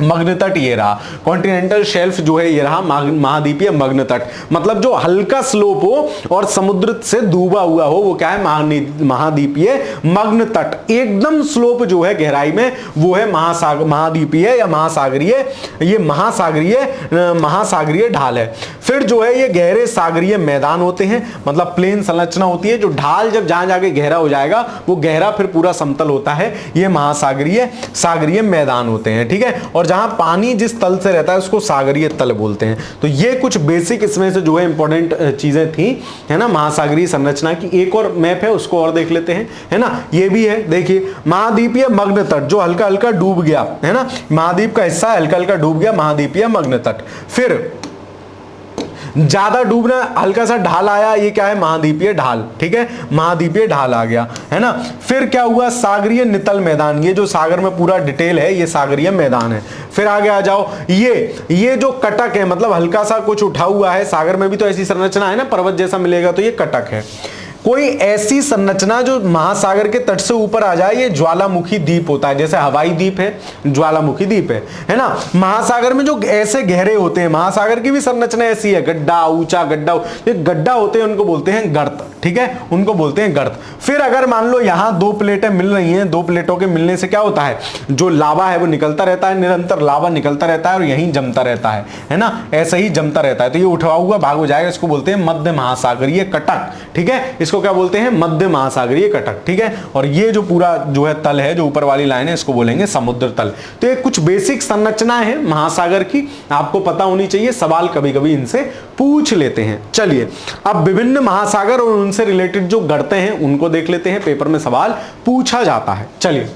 Speaker 1: मग्न तट ये रहा, कॉन्टिनेंटल शेल्फ जो है ये रहा, महाद्वीपीय मग्न तट, मतलब जो हल्का स्लोप हो और समुद्र से डूबा हुआ हो वो क्या है, महाद्वीपीय मग्न तट। एकदम स्लोप जो है गहराई में वो है महाद्वीपीय या महासागरीय, ये महासागरीय ढाल है। फिर जो है ये गहरे सागरीय मैदान होते हैं, मतलब प्लेन संरचना होती है, जो ढाल जब जहां जाके गहरा हो जाएगा वो गहरा फिर पूरा समतल होता है, ये सागरीय मैदान होते हैं, ठीक है। और जहां पानी जिस तल से रहता है उसको सागरीय तल बोलते हैं। तो ये कुछ बेसिक इसमें से जो है इंपॉर्टेंट चीजें थी, है ना, महासागरीय संरचना की। एक और मैप है उसको और देख लेते हैं, है ना, ये भी है, देखिए महाद्वीपीय मग्न तट जो हल्का हल्का डूब गया, है ना, महाद्वीप का हिस्सा हल्का हल्का डूब गया, महाद्वीपीय मग्न तट। फिर ज्यादा डूबना, हल्का सा ढाल आया, ये क्या है, महाद्वीपीय ढाल, ठीक है, महाद्वीपीय ढाल आ गया, है ना। फिर क्या हुआ, सागरीय नितल मैदान, ये जो सागर में पूरा डिटेल है ये सागरीय मैदान है। फिर आगे आ जाओ, ये जो कटक है, मतलब हल्का सा कुछ उठा हुआ है, सागर में भी तो ऐसी संरचना है ना, पर्वत जैसा मिलेगा, तो ये कटक है। कोई ऐसी संरचना जो महासागर के तट से ऊपर आ जाए, ये ज्वालामुखी द्वीप होता है, जैसे हवाई द्वीप है, ज्वालामुखी द्वीप है ना। महासागर में जो ऐसे गहरे होते हैं, महासागर की भी संरचना ऐसी है, गड्ढा, ऊंचा गड्ढा, ये गड्ढा होते हैं, उनको बोलते हैं गर्त, ठीक है, उनको बोलते हैं गर्त। फिर अगर मान लो यहां दो प्लेटें मिल रही हैं, दो प्लेटों के मिलने से क्या होता है, जो लावा है वो निकलता रहता है, निरंतर लावा निकलता रहता है और यहीं जमता रहता है ना, ऐसे ही जमता रहता है, तो ये उठा हुआ भाग हो जाएगा, इसको बोलते हैं मध्य महासागरीय कटक, ठीक है, इसको क्या बोलते हैं, मध्य महासागरीय कटक, ठीक है। और ये जो पूरा जो है तल है, जो ऊपर वाली लाइन है, इसको बोलेंगे समुद्र तल। तो ये कुछ बेसिक संरचनाएं हैं महासागर की, आपको पता होनी चाहिए, सवाल कभी कभी इनसे पूछ लेते हैं। चलिए अब विभिन्न महासागर और उनसे रिलेटेड जो गर्तें हैं उनको देख लेते हैं, पेपर में सवाल पूछा जाता है। चलिए,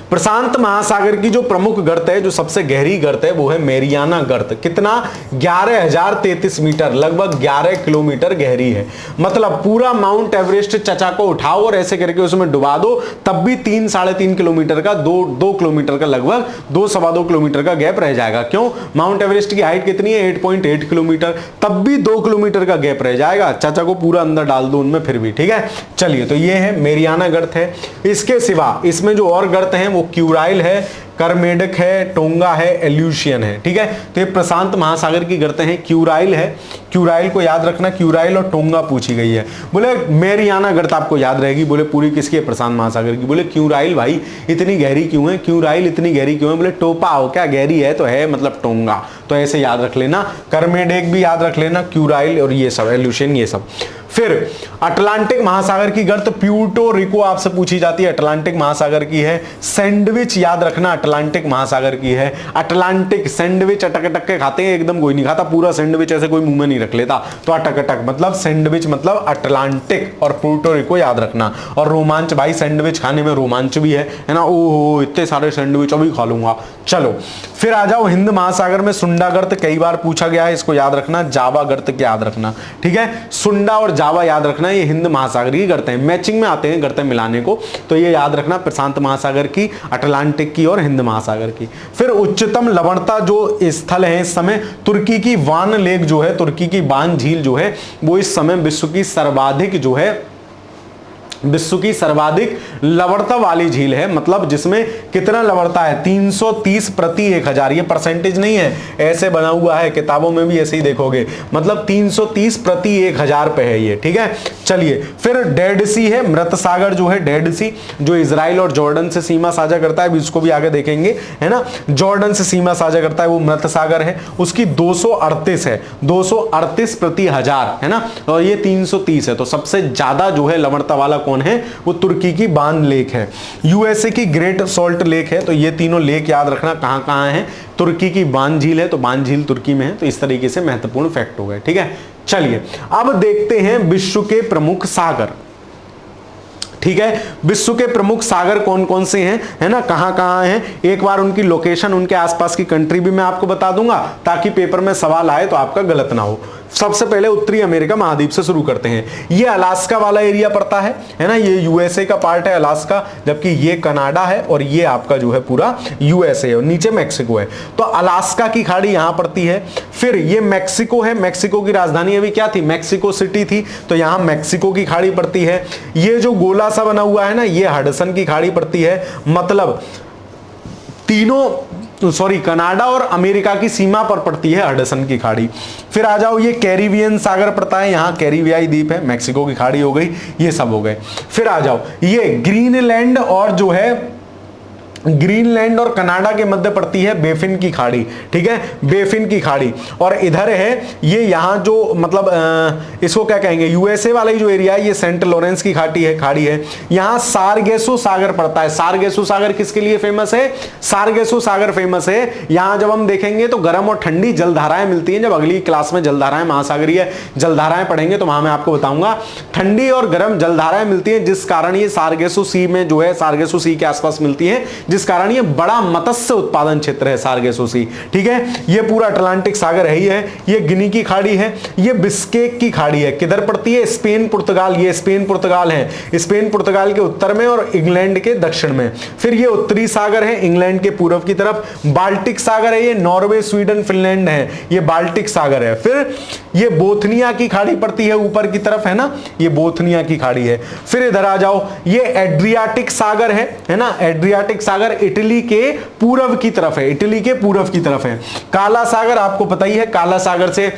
Speaker 1: प्रशांत महासागर की जो प्रमुख गर्त है, जो सबसे गहरी गर्त है, वो है मैरियाना गर्त। कितना, 11,033 मीटर, लगभग 11 किलोमीटर गहरी है। मतलब पूरा माउंट एवरेस्ट चचा को उठाओ और ऐसे करके उसमें डुबा दो, तब भी 3-3.5 किलोमीटर का, 2 किलोमीटर का, लगभग 2-2.25 किलोमीटर का गैप रह जाएगा। क्यों, माउंट एवरेस्ट की हाइट कितनी है, 8.8 किलोमीटर, तब भी 2 किलोमीटर का गैप रह जाएगा, चचा को पूरा अंदर डाल दो उनमें फिर भी, ठीक है। चलिए, तो ये है मैरियाना गर्त है। इसके सिवा इसमें जो और गर्त हैं वो क्यूराइल है, करमेडक है, टोंगा है, एल्यूशियन है, ठीक है। तो ये प्रशांत महासागर की गर्तें हैं। क्यूराइल है, क्यूराइल को याद रखना, क्यूराइल और टोंगा पूछी गई है। बोले मैरियाना गर्त आपको याद रहेगी, बोले पूरी किसकी है, प्रशांत महासागर की। बोले क्यूराइल भाई इतनी गहरी क्यों है, क्यूराइल इतनी गहरी क्यों है, बोले टोपा हो क्या, गहरी है तो है, मतलब टोंगा, तो ऐसे याद रख लेना। करमेडक भी याद रख लेना, क्यूराइल और ये सब, एल्यूशियन ये सब। फिर अटलांटिक महासागर की गर्त प्यूर्टो रिको आपसे पूछी जाती है, अटलांटिक महासागर की है। सैंडविच याद रखना, अटलांटिक महासागर की है। अटलांटिक सैंडविच अटक अटक के खाते हैं, एकदम कोई नहीं खाता पूरा सैंडविच, ऐसे कोई मुंह में नहीं रख लेता, तो अटक अटक मतलब सैंडविच मतलब अटलांटिक, और प्यूर्टो रिको याद रखना। और रोमांच, भाई सैंडविच खाने में रोमांच भी है ना, ओहो इतने सारे सैंडविच अभी खा लूंगा। चलो फिर आ जाओ, हिंद महासागर में सुंडा गर्त कई बार पूछा गया है, इसको याद रखना। जावा गर्त के याद रखना, ठीक है, सुंडा और जावा याद रखना, ये हिंद महासागर की गर्तें हैं, मैचिंग में आते हैं गर्तें मिलाने को, तो ये याद रखना, प्रशांत महासागर की, अटलांटिक की और हिंद महासागर की। फिर उच्चतम लवणता जो स्थल है इस समय, तुर्की की वान लेक जो है, तुर्की की बान झील जो है, वो इस समय विश्व की सर्वाधिक जो है, विश्व की सर्वाधिक लवणता वाली झील है। मतलब जिसमें कितना लवणता है, 330 प्रति 1000, ये परसेंटेज नहीं है, ऐसे बना हुआ है, किताबों में भी ऐसे ही देखोगे, मतलब 330 प्रति 1000 पे है ये, ठीक है। चलिए फिर डेड सी है, मृत सागर जो है, डेड सी जो इजराइल और जॉर्डन से सीमा साझा करता है, इसको भी आगे देखेंगे, है ना, जॉर्डन से सीमा साझा करता है, वो मृत सागर है, उसकी 238 है, 238 प्रति 1000, है ना, और ये 330 है। तो सबसे ज्यादा जो है लवणता वाला कौन है, वो तुर्की की बान लेक है। यूएसए की ग्रेट सॉल्ट लेक है। तो ये तीनों लेक याद रखना कहां कहां है, तुर्की की बान झील है, तो बान झील तुर्की में है। तो इस तरीके से महत्वपूर्ण फैक्ट हो गए, ठीक है। चलिए अब देखते हैं विश्व के प्रमुख सागर, ठीक है, विश्व के प्रमुख सागर कौन कौन से हैं, है ना, कहां कहां हैं, एक बार उनकी लोकेशन, उनके आसपास की कंट्री भी मैं आपको बता दूंगा, ताकि पेपर में सवाल आए तो आपका गलत ना हो। सबसे पहले उत्तरी अमेरिका महाद्वीप से शुरू करते हैं। ये अलास्का वाला एरिया पड़ता है ना, ये यूएसए का पार्ट है अलास्का, जबकि ये कनाडा है और ये आपका जो है पूरा यूएसए है, और नीचे मैक्सिको है। तो अलास्का की खाड़ी यहां पड़ती है। फिर ये मैक्सिको है, मैक्सिको की राजधानी अभी क्या थी, मैक्सिको सिटी थी, तो यहां मैक्सिको की खाड़ी पड़ती है। ये जो गोला सा बना हुआ है ना, ये हडसन की खाड़ी पड़ती है। मतलब तीनों सॉरी कनाडा और अमेरिका की सीमा पर पड़ती है हडसन की खाड़ी। फिर आ जाओ, ये कैरिबियन सागर पड़ता है, यहाँ कैरिबियाई द्वीप है, मैक्सिको की खाड़ी हो गई, ये सब हो गए। फिर आ जाओ, ये ग्रीनलैंड और जो है ग्रीनलैंड और कनाडा के मध्य पड़ती है बेफिन की खाड़ी, ठीक है, बेफिन की खाड़ी। और इधर है ये, यहाँ जो मतलब इसको क्या कहेंगे, यूएसए वाला जो एरिया है, ये सेंट लॉरेंस की खाड़ी है। यहाँ सारगेसो सागर पड़ता है। सारगेसो सागर किसके लिए फेमस है? सारगेसो सागर फेमस है, यहाँ जब हम देखेंगे तो गर्म और ठंडी जलधाराएं मिलती हैं। जब अगली क्लास में जलधाराएं, महासागरीय जलधाराएं पढ़ेंगे तो वहां मैं आपको बताऊंगा, ठंडी और गर्म जलधाराएं मिलती हैं, जिस कारण ये सारगेसो सी में जो है, सारगेसो सी के आसपास मिलती है, जिस कारण ये बड़ा मत्स्य उत्पादन क्षेत्र है सारगेसो सी, ठीक है। ये पूरा अटलांटिक सागर है ही है। ये गिनी की खाड़ी है, ये बिस्केक की खाड़ी है, किधर पड़ती है? स्पेन पुर्तगाल, ये स्पेन पुर्तगाल है, स्पेन पुर्तगाल के उत्तर में और इंग्लैंड के दक्षिण में। फिर ये उत्तरी सागर है, इंग्लैंड के पूर्व की तरफ। बाल्टिक सागर है, ये नॉर्वे, स्वीडन, फिनलैंड है, ये बाल्टिक सागर है। फिर ये बोथनिया की खाड़ी पड़ती है ऊपर की तरफ, है ना, ये बोथनिया की खाड़ी है। फिर इधर आ जाओ, ये एड्रियाटिक सागर है ना, एड्रियाटिक सागर इटली के पूर्व की तरफ है, इटली के पूर्व की तरफ है। काला सागर आपको पता ही है, काला सागर से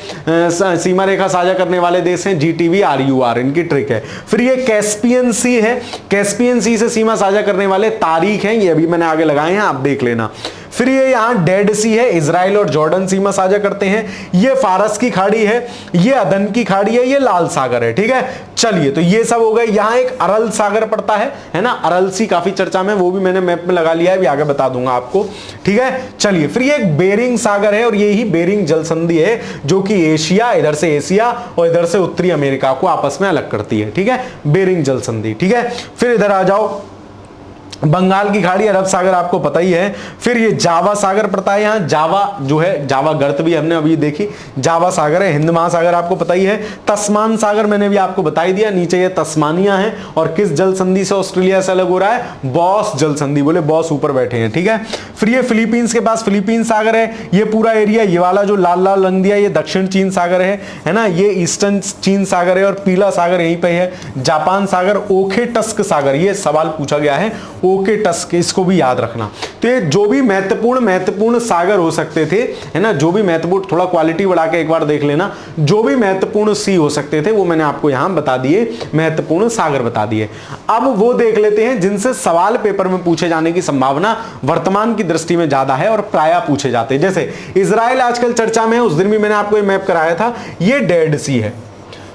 Speaker 1: सीमा रेखा साझा करने वाले देश हैं जीटीवी, आरयूआर, इनकी ट्रिक है। फिर ये कैस्पियन सी है, कैस्पियन सी से सीमा साझा करने वाले तारीख हैं, ये अभी मैंने आगे लगाए हैं, आप देख लेना। फिर ये यहां डेड सी है, इजराइल और जॉर्डन सीमा साझा करते हैं। ये फारस की खाड़ी है, ये अदन की खाड़ी है, ये लाल सागर है, ठीक है। चलिए, तो ये सब हो गए। यहां एक अरल सागर पड़ता है ना, अरल सी काफी चर्चा में, वो भी मैंने मैप में लगा लिया है, भी आगे बता दूंगा आपको, ठीक है। चलिए, फिर ये एक बेरिंग सागर है, और ये ही बेरिंग जलसंधि है, जो कि एशिया, इधर से एशिया और इधर से उत्तरी अमेरिका को आपस में अलग करती है, ठीक है, बेरिंग जलसंधि, ठीक है। फिर इधर आ जाओ, बंगाल की खाड़ी, अरब सागर आपको पता ही है। फिर ये जावा सागर पड़ता है, यहाँ जावा जो है, जावा गर्त भी हमने अभी देखी, जावा सागर है। हिंद महासागर आपको पता ही है। तस्मान सागर मैंने भी आपको बता ही दिया, नीचे ये तस्मानिया है। और किस जल संधि से ऑस्ट्रेलिया से अलग हो रहा है? बॉस जल संधि, बोले बॉस ऊपर बैठे हैं, ठीक है। फिर ये फिलीपींस के पास फिलीपीन सागर है, ये पूरा एरिया, ये वाला जो लाल लाल रंग दिया, ये दक्षिण चीन सागर है ना, ये ईस्टर्न चीन सागर है। और पीला सागर यहीं पे है, जापान सागर। ओखेटस्क सागर, ये सवाल पूछा गया है, ओकेटस्क, इसको भी याद रखना। तो ये जो भी महत्वपूर्ण सागर हो सकते थे, है ना, जो भी महत्वपूर्ण, थोड़ा क्वालिटी बढ़ा के एक बार देख लेना, जो भी महत्वपूर्ण सी हो सकते थे वो मैंने आपको यहां बता दिए, महत्वपूर्ण सागर बता दिए। अब वो देख लेते हैं जिनसे सवाल पेपर में पूछे जाने की संभावना वर्तमान की दृष्टि में ज्यादा है और प्रायः पूछे जाते हैं। जैसे इजराइल आजकल चर्चा में है, उस दिन भी मैंने आपको ये मैप कराया था, ये डेड सी है।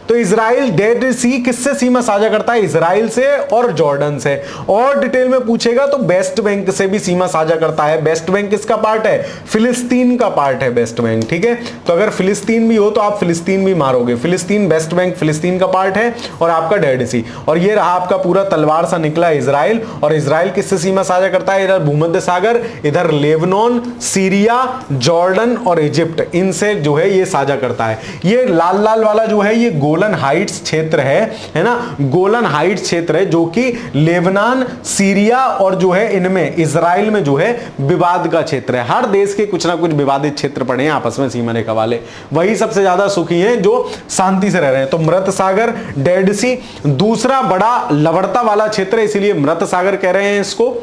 Speaker 1: तो इजराइल डेड सी किससे सीमा साझा करता है? इजराइल से और जॉर्डन से। और डिटेल में पूछेगा तो वेस्ट बैंक से भी सीमा साझा करता है। वेस्ट बैंक किसका पार्ट है? फिलिस्तीन का पार्ट है वेस्ट बैंक, ठीक है। तो अगर फिलिस्तीन भी हो तो आप फिलिस्तीन भी मारोगे। फिलिस्तीन, वेस्ट बैंक फिलिस्तीन का पार्ट है, और आपका डेड सी। और ये रहा आपका पूरा तलवार सा निकला इजराइल। और इजराइल किससे सीमा साझा करता है? इधर भूमध्य सागर, इधर लेबनान, सीरिया, जॉर्डन और इजिप्ट, इनसे जो है ये साझा करता है। ये लाल लाल वाला जो है, ये गोलन हाइट्स क्षेत्र है ना, गोलन हाइट्स क्षेत्र है, जो कि लेबनान, सीरिया और जो है इनमें इजराइल में जो है विवाद का क्षेत्र है। हर देश के कुछ ना कुछ विवादित क्षेत्र पड़े हैं आपस में सीमा रेखा वाले, वही सबसे ज्यादा सुखी हैं जो शांति से रह रहे हैं। तो मृत सागर, डेड सी दूसरा बड़ा लवणता वाला क्षेत्र है, इसीलिए मृत सागर कह रहे हैं इसको,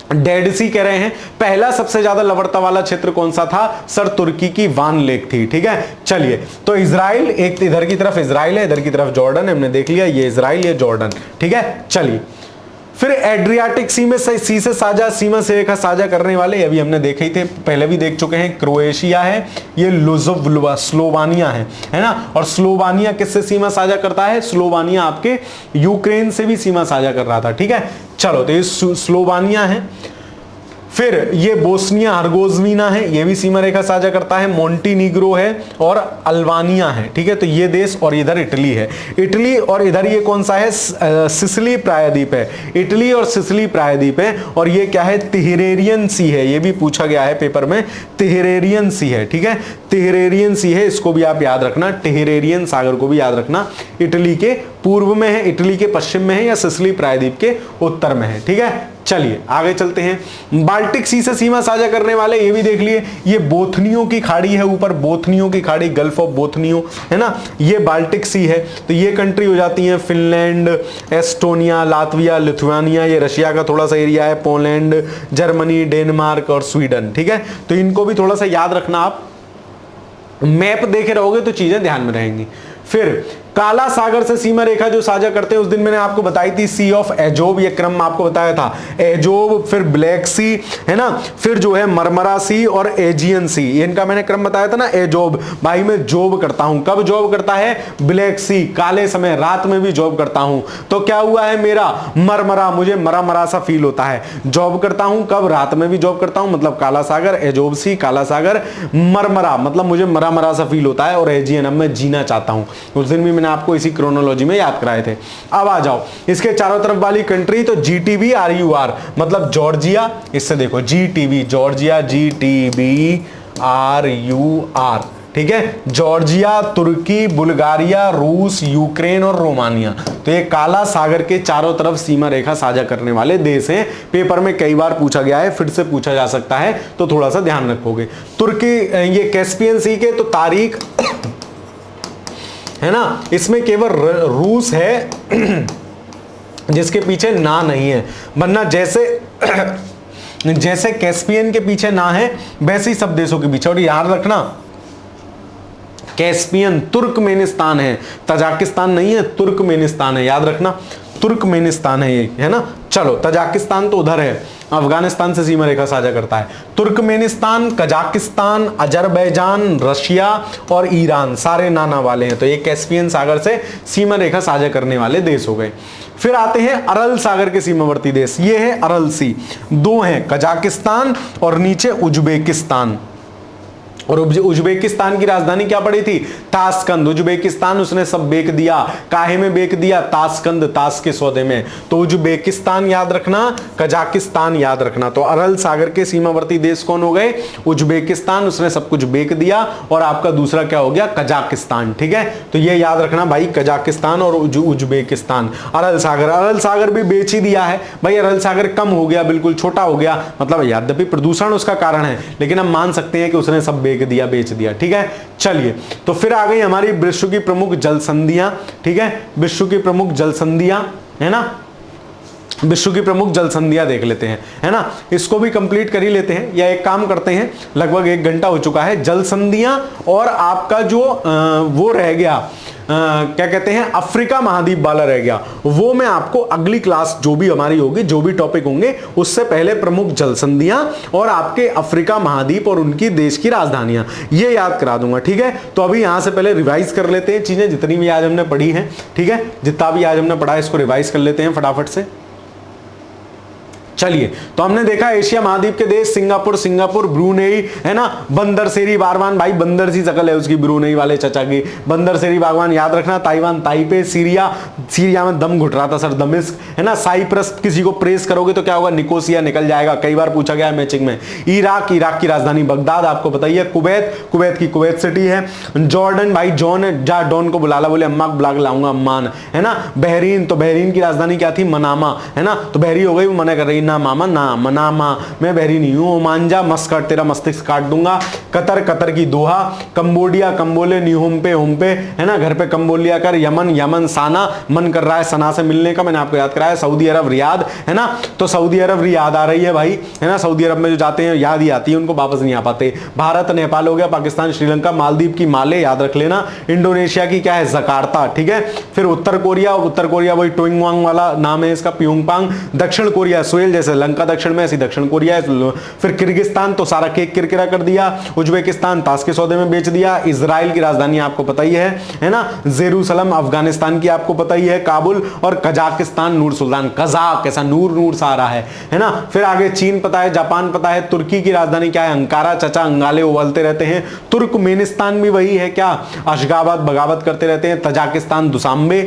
Speaker 1: डेड सी कह रहे हैं। पहला सबसे ज्यादा लवणता वाला क्षेत्र कौन सा था? सर, तुर्की की वान लेक थी, ठीक है। चलिए, तो इजराइल, एक इधर की तरफ इजराइल है, इधर की तरफ जॉर्डन है, हमने देख लिया, ये इजराइल, ये जॉर्डन, ठीक है। चलिए, फिर एड्रियाटिक सी में सी से साझा सीमा से रेखा साझा करने वाले अभी हमने देखे ही थे, पहले भी देख चुके हैं। क्रोएशिया है, ये लुजोवलुवा स्लोवानिया है ना। और स्लोवानिया किससे सीमा साझा करता है? स्लोवानिया आपके यूक्रेन से भी सीमा साझा कर रहा था, ठीक है। चलो, तो ये स्लोवानिया है। फिर ये बोस्निया हर्गोजवीना है, ये भी सीमा रेखा साझा करता है। मोंटीनीग्रो है और अल्बानिया है, ठीक है। तो ये देश, और इधर इटली है, इटली, और इधर ये कौन सा है? सिसिली प्रायद्वीप है, इटली और सिसिली प्रायद्वीप है। और ये क्या है? तिहरेरियन सी है, ये भी पूछा गया है पेपर में, तिहरेरियन सी है, ठीक है। तिहरेरियन सी है, इसको भी आप याद रखना, तिहरेरियन सागर को भी याद रखना, इटली के पूर्व में है, इटली के पश्चिम में है, या सिसिली प्रायद्वीप के उत्तर में है। ठीक है, चलिए आगे चलते हैं। बाल्टिक सी से सीमा साझा करने वाले ये भी देख लिए, ये बोथनियो की खाड़ी है, ऊपर बोथनियो की खाड़ी, गल्फ ऑफ बोथनियो है ना, ये बाल्टिक सी है। तो ये कंट्री हो जाती है फिनलैंड, एस्टोनिया, लातविया, लिथुआनिया, ये रशिया का थोड़ा सा एरिया है, पोलैंड, जर्मनी, डेनमार्क और स्वीडन। ठीक है, तो इनको भी थोड़ा सा याद रखना, आप मैप देखे रहोगे तो चीजें ध्यान में रहेंगी। फिर काला सागर से सीमा रेखा जो साझा करते हैं, उस दिन मैंने आपको बताई थी सी ऑफ एजोब, ये क्रम आपको बताया था, एजोब, फिर ब्लैक सी है ना, फिर जो है मरमरा सी और एजियन सी, इनका मैंने क्रम बताया था ना। एजोब भाई मैं जॉब करता हूं, कब जॉब करता है, ब्लैक सी, काले समय, रात में भी जॉब करता हूं। तो क्या हुआ है मेरा मरमरा, मुझे मरा मरा सा फील होता है, जॉब करता हूं कब, रात में भी जॉब करता हूं, मतलब काला सागर, एजोब सी, काला सागर, मरमरा मतलब मुझे मरा मरा सा फील होता है, और एजियन अब मैं जीना चाहता हूं। उस दिन भी आपको इसी क्रोनोलॉजी में याद कराए थे। अब आ जाओ इसके चारों तरफ वाली कंट्री, तो जीटीबी RUR मतलब जॉर्जिया, इससे देखो जीटीबी जॉर्जिया, GTB RUR, ठीक है, जॉर्जिया, तुर्की, बुल्गारिया, रूस, यूक्रेन और रोमानिया। तो ये काला सागर के चारों तरफ सीमा रेखा साझा करने वाले देश हैं। पेपर में कई बार पूछा गया है, फिर से पूछा जा सकता है, तो थोड़ा सा ध्यान रखोगे। तुर्की, ये कैस्पियन सी के, तो तारीख है ना, इसमें केवल रूस है जिसके पीछे ना नहीं है, वरना जैसे कैस्पियन के पीछे ना है वैसे ही सब देशों के पीछे। और याद रखना कैस्पियन तुर्कमेनिस्तान है, तजाकिस्तान नहीं है, तुर्कमेनिस्तान है, याद रखना तुर्कमेनिस्तान है ये, है ना। चलो तजाकिस्तान तो उधर है, अफगानिस्तान से सीमा रेखा साझा करता है। तुर्कमेनिस्तान, कजाकिस्तान, अजरबैजान, रशिया और ईरान सारे नाना वाले हैं, तो ये कैस्पियन सागर से सीमा रेखा साझा करने वाले देश हो गए। फिर आते हैं अरल सागर के सीमावर्ती देश, ये है अरल सी, दो हैं, कजाकिस्तान और नीचे उज्बेकिस्तान। और उज्बेकिस्तान की राजधानी क्या पड़ी थी, ताशकंद। उज्बेकिस्तान उसने सब बेच दिया, काहे में बेच दिया, ताशकंद, ताश के सौदे में। तो उज्बेकिस्तान याद रखना, कजाकिस्तान याद रखना। तो अरल सागर के सीमावर्ती देश कौन हो गए, उज्बेकिस्तान, उसने सब कुछ बेच दिया। और आपका दूसरा क्या हो गया, कजाकिस्तान। ठीक है, तो ये याद रखना भाई, कजाकिस्तान और उज्बेकिस्तान। अरल सागर भी बेच ही दिया है भाई, अरल सागर कम हो गया, बिल्कुल छोटा हो गया, मतलब यद्यपि प्रदूषण उसका कारण है, लेकिन हम मान सकते हैं कि उसने सब बेच दिया। ठीक है, चलिए तो फिर आ गई हमारी विश्व की प्रमुख जल संधियां। ठीक है, विश्व की प्रमुख जल संधियां, है ना, विश्व की प्रमुख जल संधियां देख लेते हैं, है ना, इसको भी कंप्लीट कर ही लेते हैं, या एक काम करते हैं, लगभग 1 घंटा हो चुका है। जल संधियां और आपका जो वो रह गया, क्या कहते हैं, अफ्रीका महाद्वीप वाला रह गया, वो मैं आपको अगली क्लास जो भी हमारी होगी, जो भी टॉपिक होंगे, उससे पहले प्रमुख जल संधियां और आपके अफ्रीका महाद्वीप और उनकी देश की राजधानियां, ये याद करा दूंगा। ठीक है, तो अभी यहां से पहले रिवाइज कर लेते हैं चीजें, जितनी भी आज हमने पढ़ी हैं। ठीक है, जितना भी आज हमने पढ़ा है इसको रिवाइज कर लेते हैं फटाफट से। चलिए, तो हमने देखा एशिया महाद्वीप के देश, सिंगापुर, ब्रूनेई, है ना, बंदरसेरी बागवान, भाई बंदर सी शकल है उसकी, ब्रूनेई वाले चचा की, बंदरसेरी बागवान याद रखना। ताइवान, ताइपे, सीरिया में दम घुट रहा था सर, दमिश्क, है ना। साइप्रस, किसी को प्रेस करोगे तो क्या होगा, निकोसिया निकल जाएगा, कई बार पूछा गया है मैचिंग में। इराक की राजधानी बगदाद आपको बताइए। कुवैत की कुवैत सिटी है। जॉर्डन, भाई जॉन जा डॉन को बुला ला, बोले अम्मा को बुला के लाऊंगा, अम्मान, है ना। बहरीन, तो बहरीन की राजधानी क्या थी, मनामा, है ना, तो बहरी हो गई, वो मना कर रही ना मामा ना मनामा, मैं बहरी नहीं हूं। ओमांजा, मस्कट, तेरा मस्तिष्क काट दूंगा। कतर की दोहा। कंबोडिया, कंबोले, न्यूहोम्पे, होम्पे, है ना, घर पे कंबोलिया कर। यमन, साना, मन कर रहा है सना से मिलने का, मैंने आपको याद कराया। सऊदी अरब, रियाद, है ना, तो सऊदी अरब रियाद आ रही है भाई, है ना, सऊदी अरब में जो जाते हैं याद ही आती है उनको, वापस नहीं आ पाते। भारत, नेपाल हो गया, पाकिस्तान, श्रीलंका, मालदीव की माले याद रख लेना। इंडोनेशिया की क्या है, जकार्ता। ठीक है, फिर उत्तर कोरिया वही टोइंगवांग वाला नाम है इसका, प्योंगयांग। दक्षिण कोरिया, सोहेल जैसे लंका दक्षिण में, ऐसी दक्षिण कोरिया है। फिर किर्गिस्तान, तो सारा केक किरकिरा कर दिया। उज्बेकिस्तान, ताश के सौदे में बेच दिया। इजराइल की राजधानी आपको पता ही है ना, जेरूसलम। अफगानिस्तान की आपको पता ही है, काबुल। और कजाकिस्तान, नूर सुल्तान, कजाक, ऐसा नूर सा आ रहा है ना। फिर आगे चीन पता है, जापान पता है। तुर्की की राजधानी क्या है, अंकारा, चचा अंगाले उबलते रहते हैं। तुर्कमेनिस्तान भी वही है क्या, अशगाबाद बगावत करते रहते हैं। Tajikistan, Dushanbe.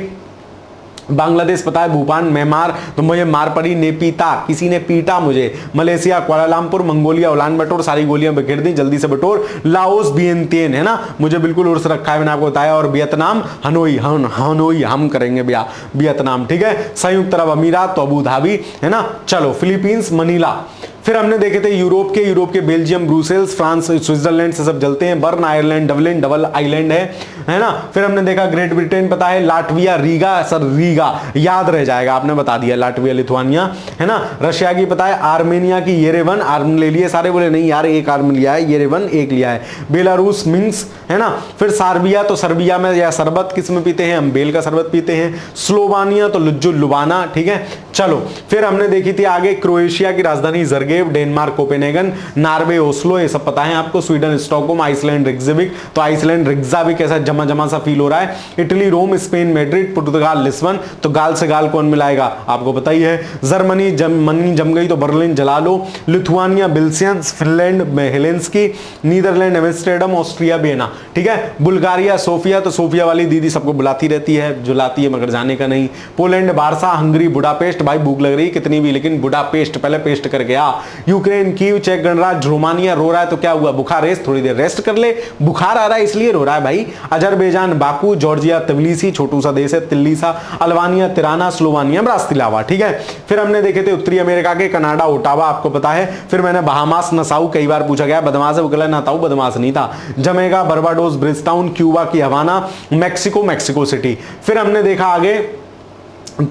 Speaker 1: बांग्लादेश पता है भूपान, म्यांमार तो मुझे मार पड़ी ने पीता, किसी ने पीटा मुझे। मलेशिया कुआलालंपुर, मंगोलिया उलान बटोर, सारी गोलियां बिखेर दी जल्दी से बटोर। लाओस वियंतियन है ना, मुझे बिल्कुल उर्स रखा है मैंने आपको बताया। और वियतनाम हनोई, हनोई हम करेंगे भैया वियतनाम, ठीक है। संयुक्त अरब अमीरात तो अबू धाबी है ना। चलो फिलीपींस मनीला। फिर हमने देखे थे यूरोप के बेल्जियम, ब्रुसेल्स, फ्रांस, स्विट्जरलैंड से सब जलते हैं। Burn Ireland, Dublin double island है ना। फिर हमने देखा ग्रेट ब्रिटेन पता है, लाटविया रीगा, सर रीगा याद रह जाएगा, आपने बता दिया लाटविया लिथुआनिया है ना। रशिया की पता है आर्मेनिया की येरेवन, आर्म ले लिए सारे, बोले नहीं यार एक आर्म लिया है, येरेवन एक लिया है। बेलारूस मिन्स्क है ना। फिर सार्बिया तो सर्बिया में या शरबत किस में पीते हैं, हम बेल का शरबत पीते हैं। स्लोवानिया तो लुज्जु लुबाना, ठीक है। चलो फिर हमने देखी थी आगे क्रोएशिया की राजधानी जरगेव, डेनमार्क कोपेनहेगन, नॉर्वे ओस्लो, ये सब पता है आपको। स्वीडन स्टॉकहोम, आइसलैंड रिक्जाविक, तो आइसलैंड रिक्जाविक ऐसा जमा जमा सा फील हो रहा है। इटली रोम, स्पेन मैड्रिड, पुर्तगाल लिस्बन, तो गाल से गाल कौन मिलाएगा आपको पता ही है। जर्मनी जम गई तो बर्लिन जला लो। लिथुआनिया बिल्सियंस, फिनलैंड में Helsinki, Netherlands Amsterdam, Austria Vienna, ठीक है। बुल्गारिया सोफिया, तो सोफिया वाली दीदी सबको बुलाती रहती है, जुलाती है मगर जाने का नहीं। पोलैंड बारसा, हंगरी बुडापेस्ट, भाई भूख लग रही कितनी भी लेकिन बुडापेस्ट पहले पेस्ट करके आ। यूक्रेन कीव, चेक गणराज्य, रोमानिया रो रहा है तो क्या हुआ, बुखार रेस्ट, थोड़ी देर रेस्ट कर ले, बुखार आ रहा है इसलिए रो रहा है भाई। अजरबैजान बाकू, जॉर्जिया तबिलिसी, छोटू सा देश है तिल्लीसा, अल्बानिया तिराना, स्लोवानिया ब्रास्तिलावा, ठीक है। फिर हमने देखे थे उत्तरी अमेरिका के कनाडा ओटावा, आपको पता है। फिर मैंने बहामास नसाऊ, कई बार पूछा गया बदमाश है, वो कहला नताऊ बदमाश नहीं था। जमेगा बर्बाडोस ब्रिजटाउन, क्यूबा की हवाना, मैक्सिको मेक्सिको सिटी। फिर हमने देखा आगे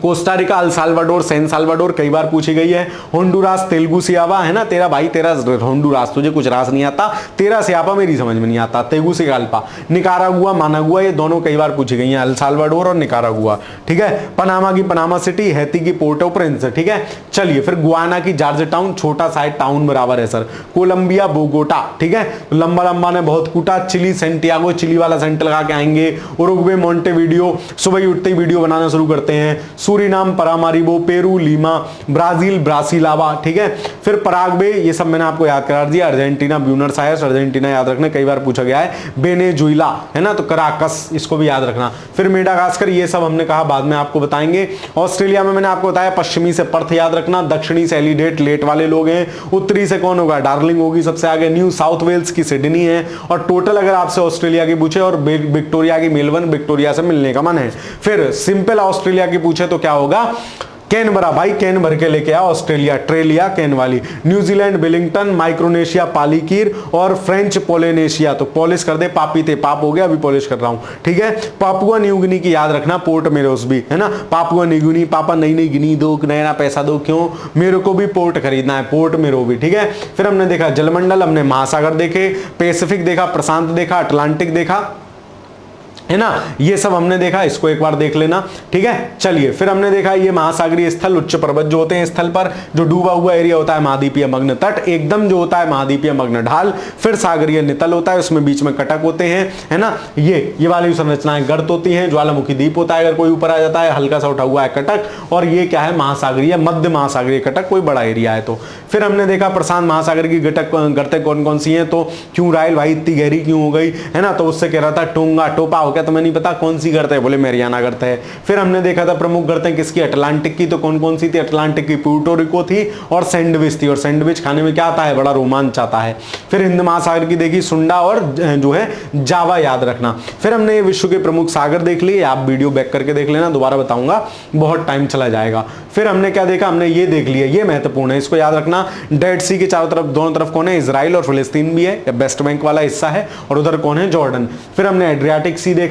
Speaker 1: Costa Rica, El Salvador, San Salvador, कई बार पूछी गई है। होंडुरास, तेलुगु सियावा है ना, तेरा भाई तेरा होंडुरास, तुझे कुछ रास नहीं आता, तेरा सियापा मेरी समझ में नहीं आता, तेगु सिगाल्पा। निकारागुआ, मानागुआ, ये दोनों कई बार पूछी गई हैं, अल साल्वाडोर और निकारागुआ, ठीक है। पनामा की पनामा सिटी, हैती की पोर्ट ऑफ प्रिंस, ठीक है। चलिए फिर गुआना की जॉर्ज टाउन, छोटा सा टाउन बराबर है सर। कोलंबिया बोगोटा, ठीक है, लंबा लंबा ने बहुत कूटा। चिली सेंटियागो, चिली वाला सेंट लगा के आएंगे। उरुग्वे मोंटेवीडियो, सुबह ही उठते ही वीडियो बनाना शुरू करते हैं। सूरीनाम, परामारिबो, पेरू, लीमा, ब्राजील, ब्रासिलावा, ठीक है। फिर पराग्वे, ये सब मैंने आपको याद करा दिया। अर्जेंटीना, ब्यूनस आयर्स, अर्जेंटीना याद रखना, कई बार पूछा गया है। वेनेजुएला है ना, तो कराकस, इसको भी याद रखना। फिर मेडागास्कर, ये सब हमने कहा बाद में आपको बताएंगे। ऑस्ट्रेलिया में मैंने आपको बताया पश्चिमी से पर्थ याद रखना, दक्षिणी से एलिडेट लेट वाले लोग हैं, उत्तरी से कौन होगा, डार्लिंग होगी सबसे आगे। न्यू साउथ वेल्स की सिडनी है। और टोटल अगर आपसे ऑस्ट्रेलिया की पूछे और विक्टोरिया की मेलबर्न, विक्टोरिया से मिलने का मन है। फिर सिंपल ऑस्ट्रेलिया की पूछे तो क्या होगा, कैनबरा, भाई कैन भर के लेके आ, ऑस्ट्रेलिया ट्रेलिया कैन वाली। न्यूजीलैंड वेलिंगटन, माइक्रोनेशिया पालीकीर और फ्रेंच पोलिनेशिया, तो पॉलिश कर दे, पापी थे पाप हो गया, अभी पॉलिश कर रहा हूं, ठीक है। पापुआ न्यू गिनी की याद रखना, पोर्ट मेरोस भी है ना, पापुआ न्यू गिनी, पापा नई नई गिनी दो, नया पैसा दो, क्यों, मेरे को भी पोर्ट खरीदना है, पोर्ट मेरो भी, ठीक है। फिर हमने देखा जलमंडल, हमने महासागर देखे, पैसिफिक देखा, प्रशांत देखा, अटलांटिक देखा, है ना, ये सब हमने देखा, इसको एक बार देख लेना, ठीक है। चलिए फिर हमने देखा ये महासागरीय स्थल, उच्च पर्वत जो होते हैं स्थल पर, जो डूबा हुआ एरिया होता है महाद्वीपीय मग्न तट, एकदम जो होता है महाद्वीपीय मग्न ढाल। फिर सागरीय नितल होता है, उसमें बीच में कटक होते हैं, है ना, ये वाली संरचनाएं गर्त होती हैं। ज्वालामुखी द्वीप होता है अगर कोई ऊपर आ जाता है, हल्का सा उठा हुआ है कटक, और ये क्या है, महासागरीय, मध्य महासागरीय कटक, कोई बड़ा एरिया है तो। फिर हमने देखा प्रशांत महासागर की गर्तें कौन कौन सी हैं, तो क्यों राइल भाई इतनी गहरी क्यों हो गई, है ना, तो उससे कह रहा था टोंगा टोपा हो गया, तुम्हें नहीं पता कौन सी गर्त है, बोले मैरियाना गर्त है। फिर हमने देखा था प्रमुख गर्तें किसकी, अटलांटिक की, तो कौन कौन सी थी, अटलांटिक की प्यूर्टो रिको थी और सैंडविच थी, और सैंडविच खाने में क्या आता है, बड़ा रोमांच आता है। फिर हिंद महासागर की देखी, सुंडा और जो है जावा याद रखना। फिर हमने विश्व के प्रमुख सागर देख लिए, आप वीडियो बैक करके देख लेना, दोबारा बताऊंगा बहुत टाइम चला जाएगा। फिर हमने क्या देखा, हमने ये देख लिया, ये महत्वपूर्ण है, इसको याद रखना। डेड सी के चारों तरफ, दोनों तरफ कौन है, इजराइल और फिलिस्तीन भी है, वेस्ट बैंक वाला हिस्सा है, और उधर कौन है, जॉर्डन। फिर हमने एड्रियाटिक सी देखा,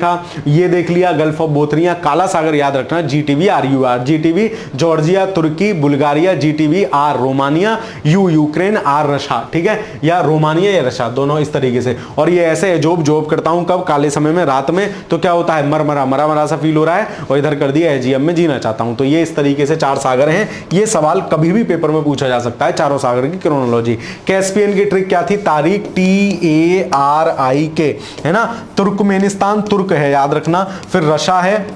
Speaker 1: ये देख लिया, गल्फ ऑफ बोथनिया, काला सागर याद रखना, जीटीवी आरयूआर, जीटीवी जॉर्जिया तुर्की Bulgaria, GTV R Romania, U Ukraine, R Russia, ठीक है, या रोमानिया या रशिया, दोनों इस तरीके से। और ये ऐसे है जॉब करता हूं कब, काले समय में, रात में, तो क्या होता है, मरा सा फील हो रहा है, और इधर कर दिया एजीएम में जीना चाहता हूं। तो ये इस तरीके से 4 सागर हैं, ये सवाल कभी भी पेपर में पूछा जा सकता है, चारों सागर की क्रोनोलॉजी। कैस्पियन की ट्रिक क्या थी, तारीख TARIK, है ना, तुर्कमेनिस्तान तुर्क है याद रखना। फिर रशा है,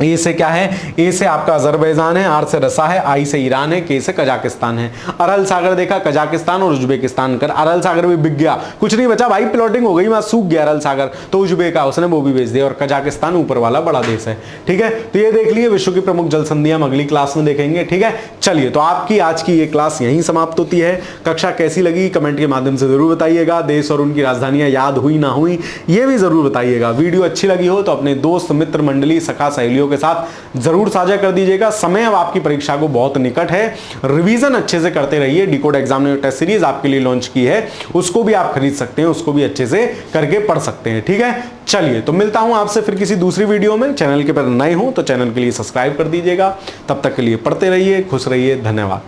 Speaker 1: ए से क्या है, ए से आपका अजरबैजान है, आर से रसा है, आई से ईरान है, के से कजाकिस्तान है। अरल सागर देखा, कजाकिस्तान और उज्बेकिस्तान कर, अरल सागर भी बिक गया, कुछ नहीं बचा भाई, प्लॉटिंग हो गई, वहां सूख गया अरल सागर, तो उज्बेक का उसने वो भी बेच दिया, और कजाकिस्तान ऊपर वाला बड़ा देश है। ठीक है, तो ये देख लिए विश्व की प्रमुख जल संधियां, हम अगली क्लास में देखेंगे। ठीक है, चलिए तो आपकी आज की ये क्लास यहीं समाप्त होती है। कक्षा कैसी लगी कमेंट के माध्यम से जरूर बताइएगा, देश और उनकी राजधानियां याद हुई ना हुई ये भी जरूर बताइएगा। वीडियो अच्छी लगी हो तो अपने दोस्त मित्र मंडली सखा सहेलियों के साथ जरूर साझा कर दीजिएगा। समय अब आपकी परीक्षा को बहुत निकट है, रिवीजन अच्छे से करते रहिए। डिकोड एग्जाम ने टेस्ट सीरीज आपके लिए लॉन्च की है, उसको भी आप खरीद सकते हैं, उसको भी अच्छे से करके पढ़ सकते हैं। ठीक है, चलिए तो मिलता हूं आपसे फिर किसी दूसरी वीडियो में। चैनल के पर नए हो तो चैनल के लिए सब्सक्राइब कर दीजिएगा। तब तक के लिए पढ़ते रहिए, खुश रहिए, धन्यवाद।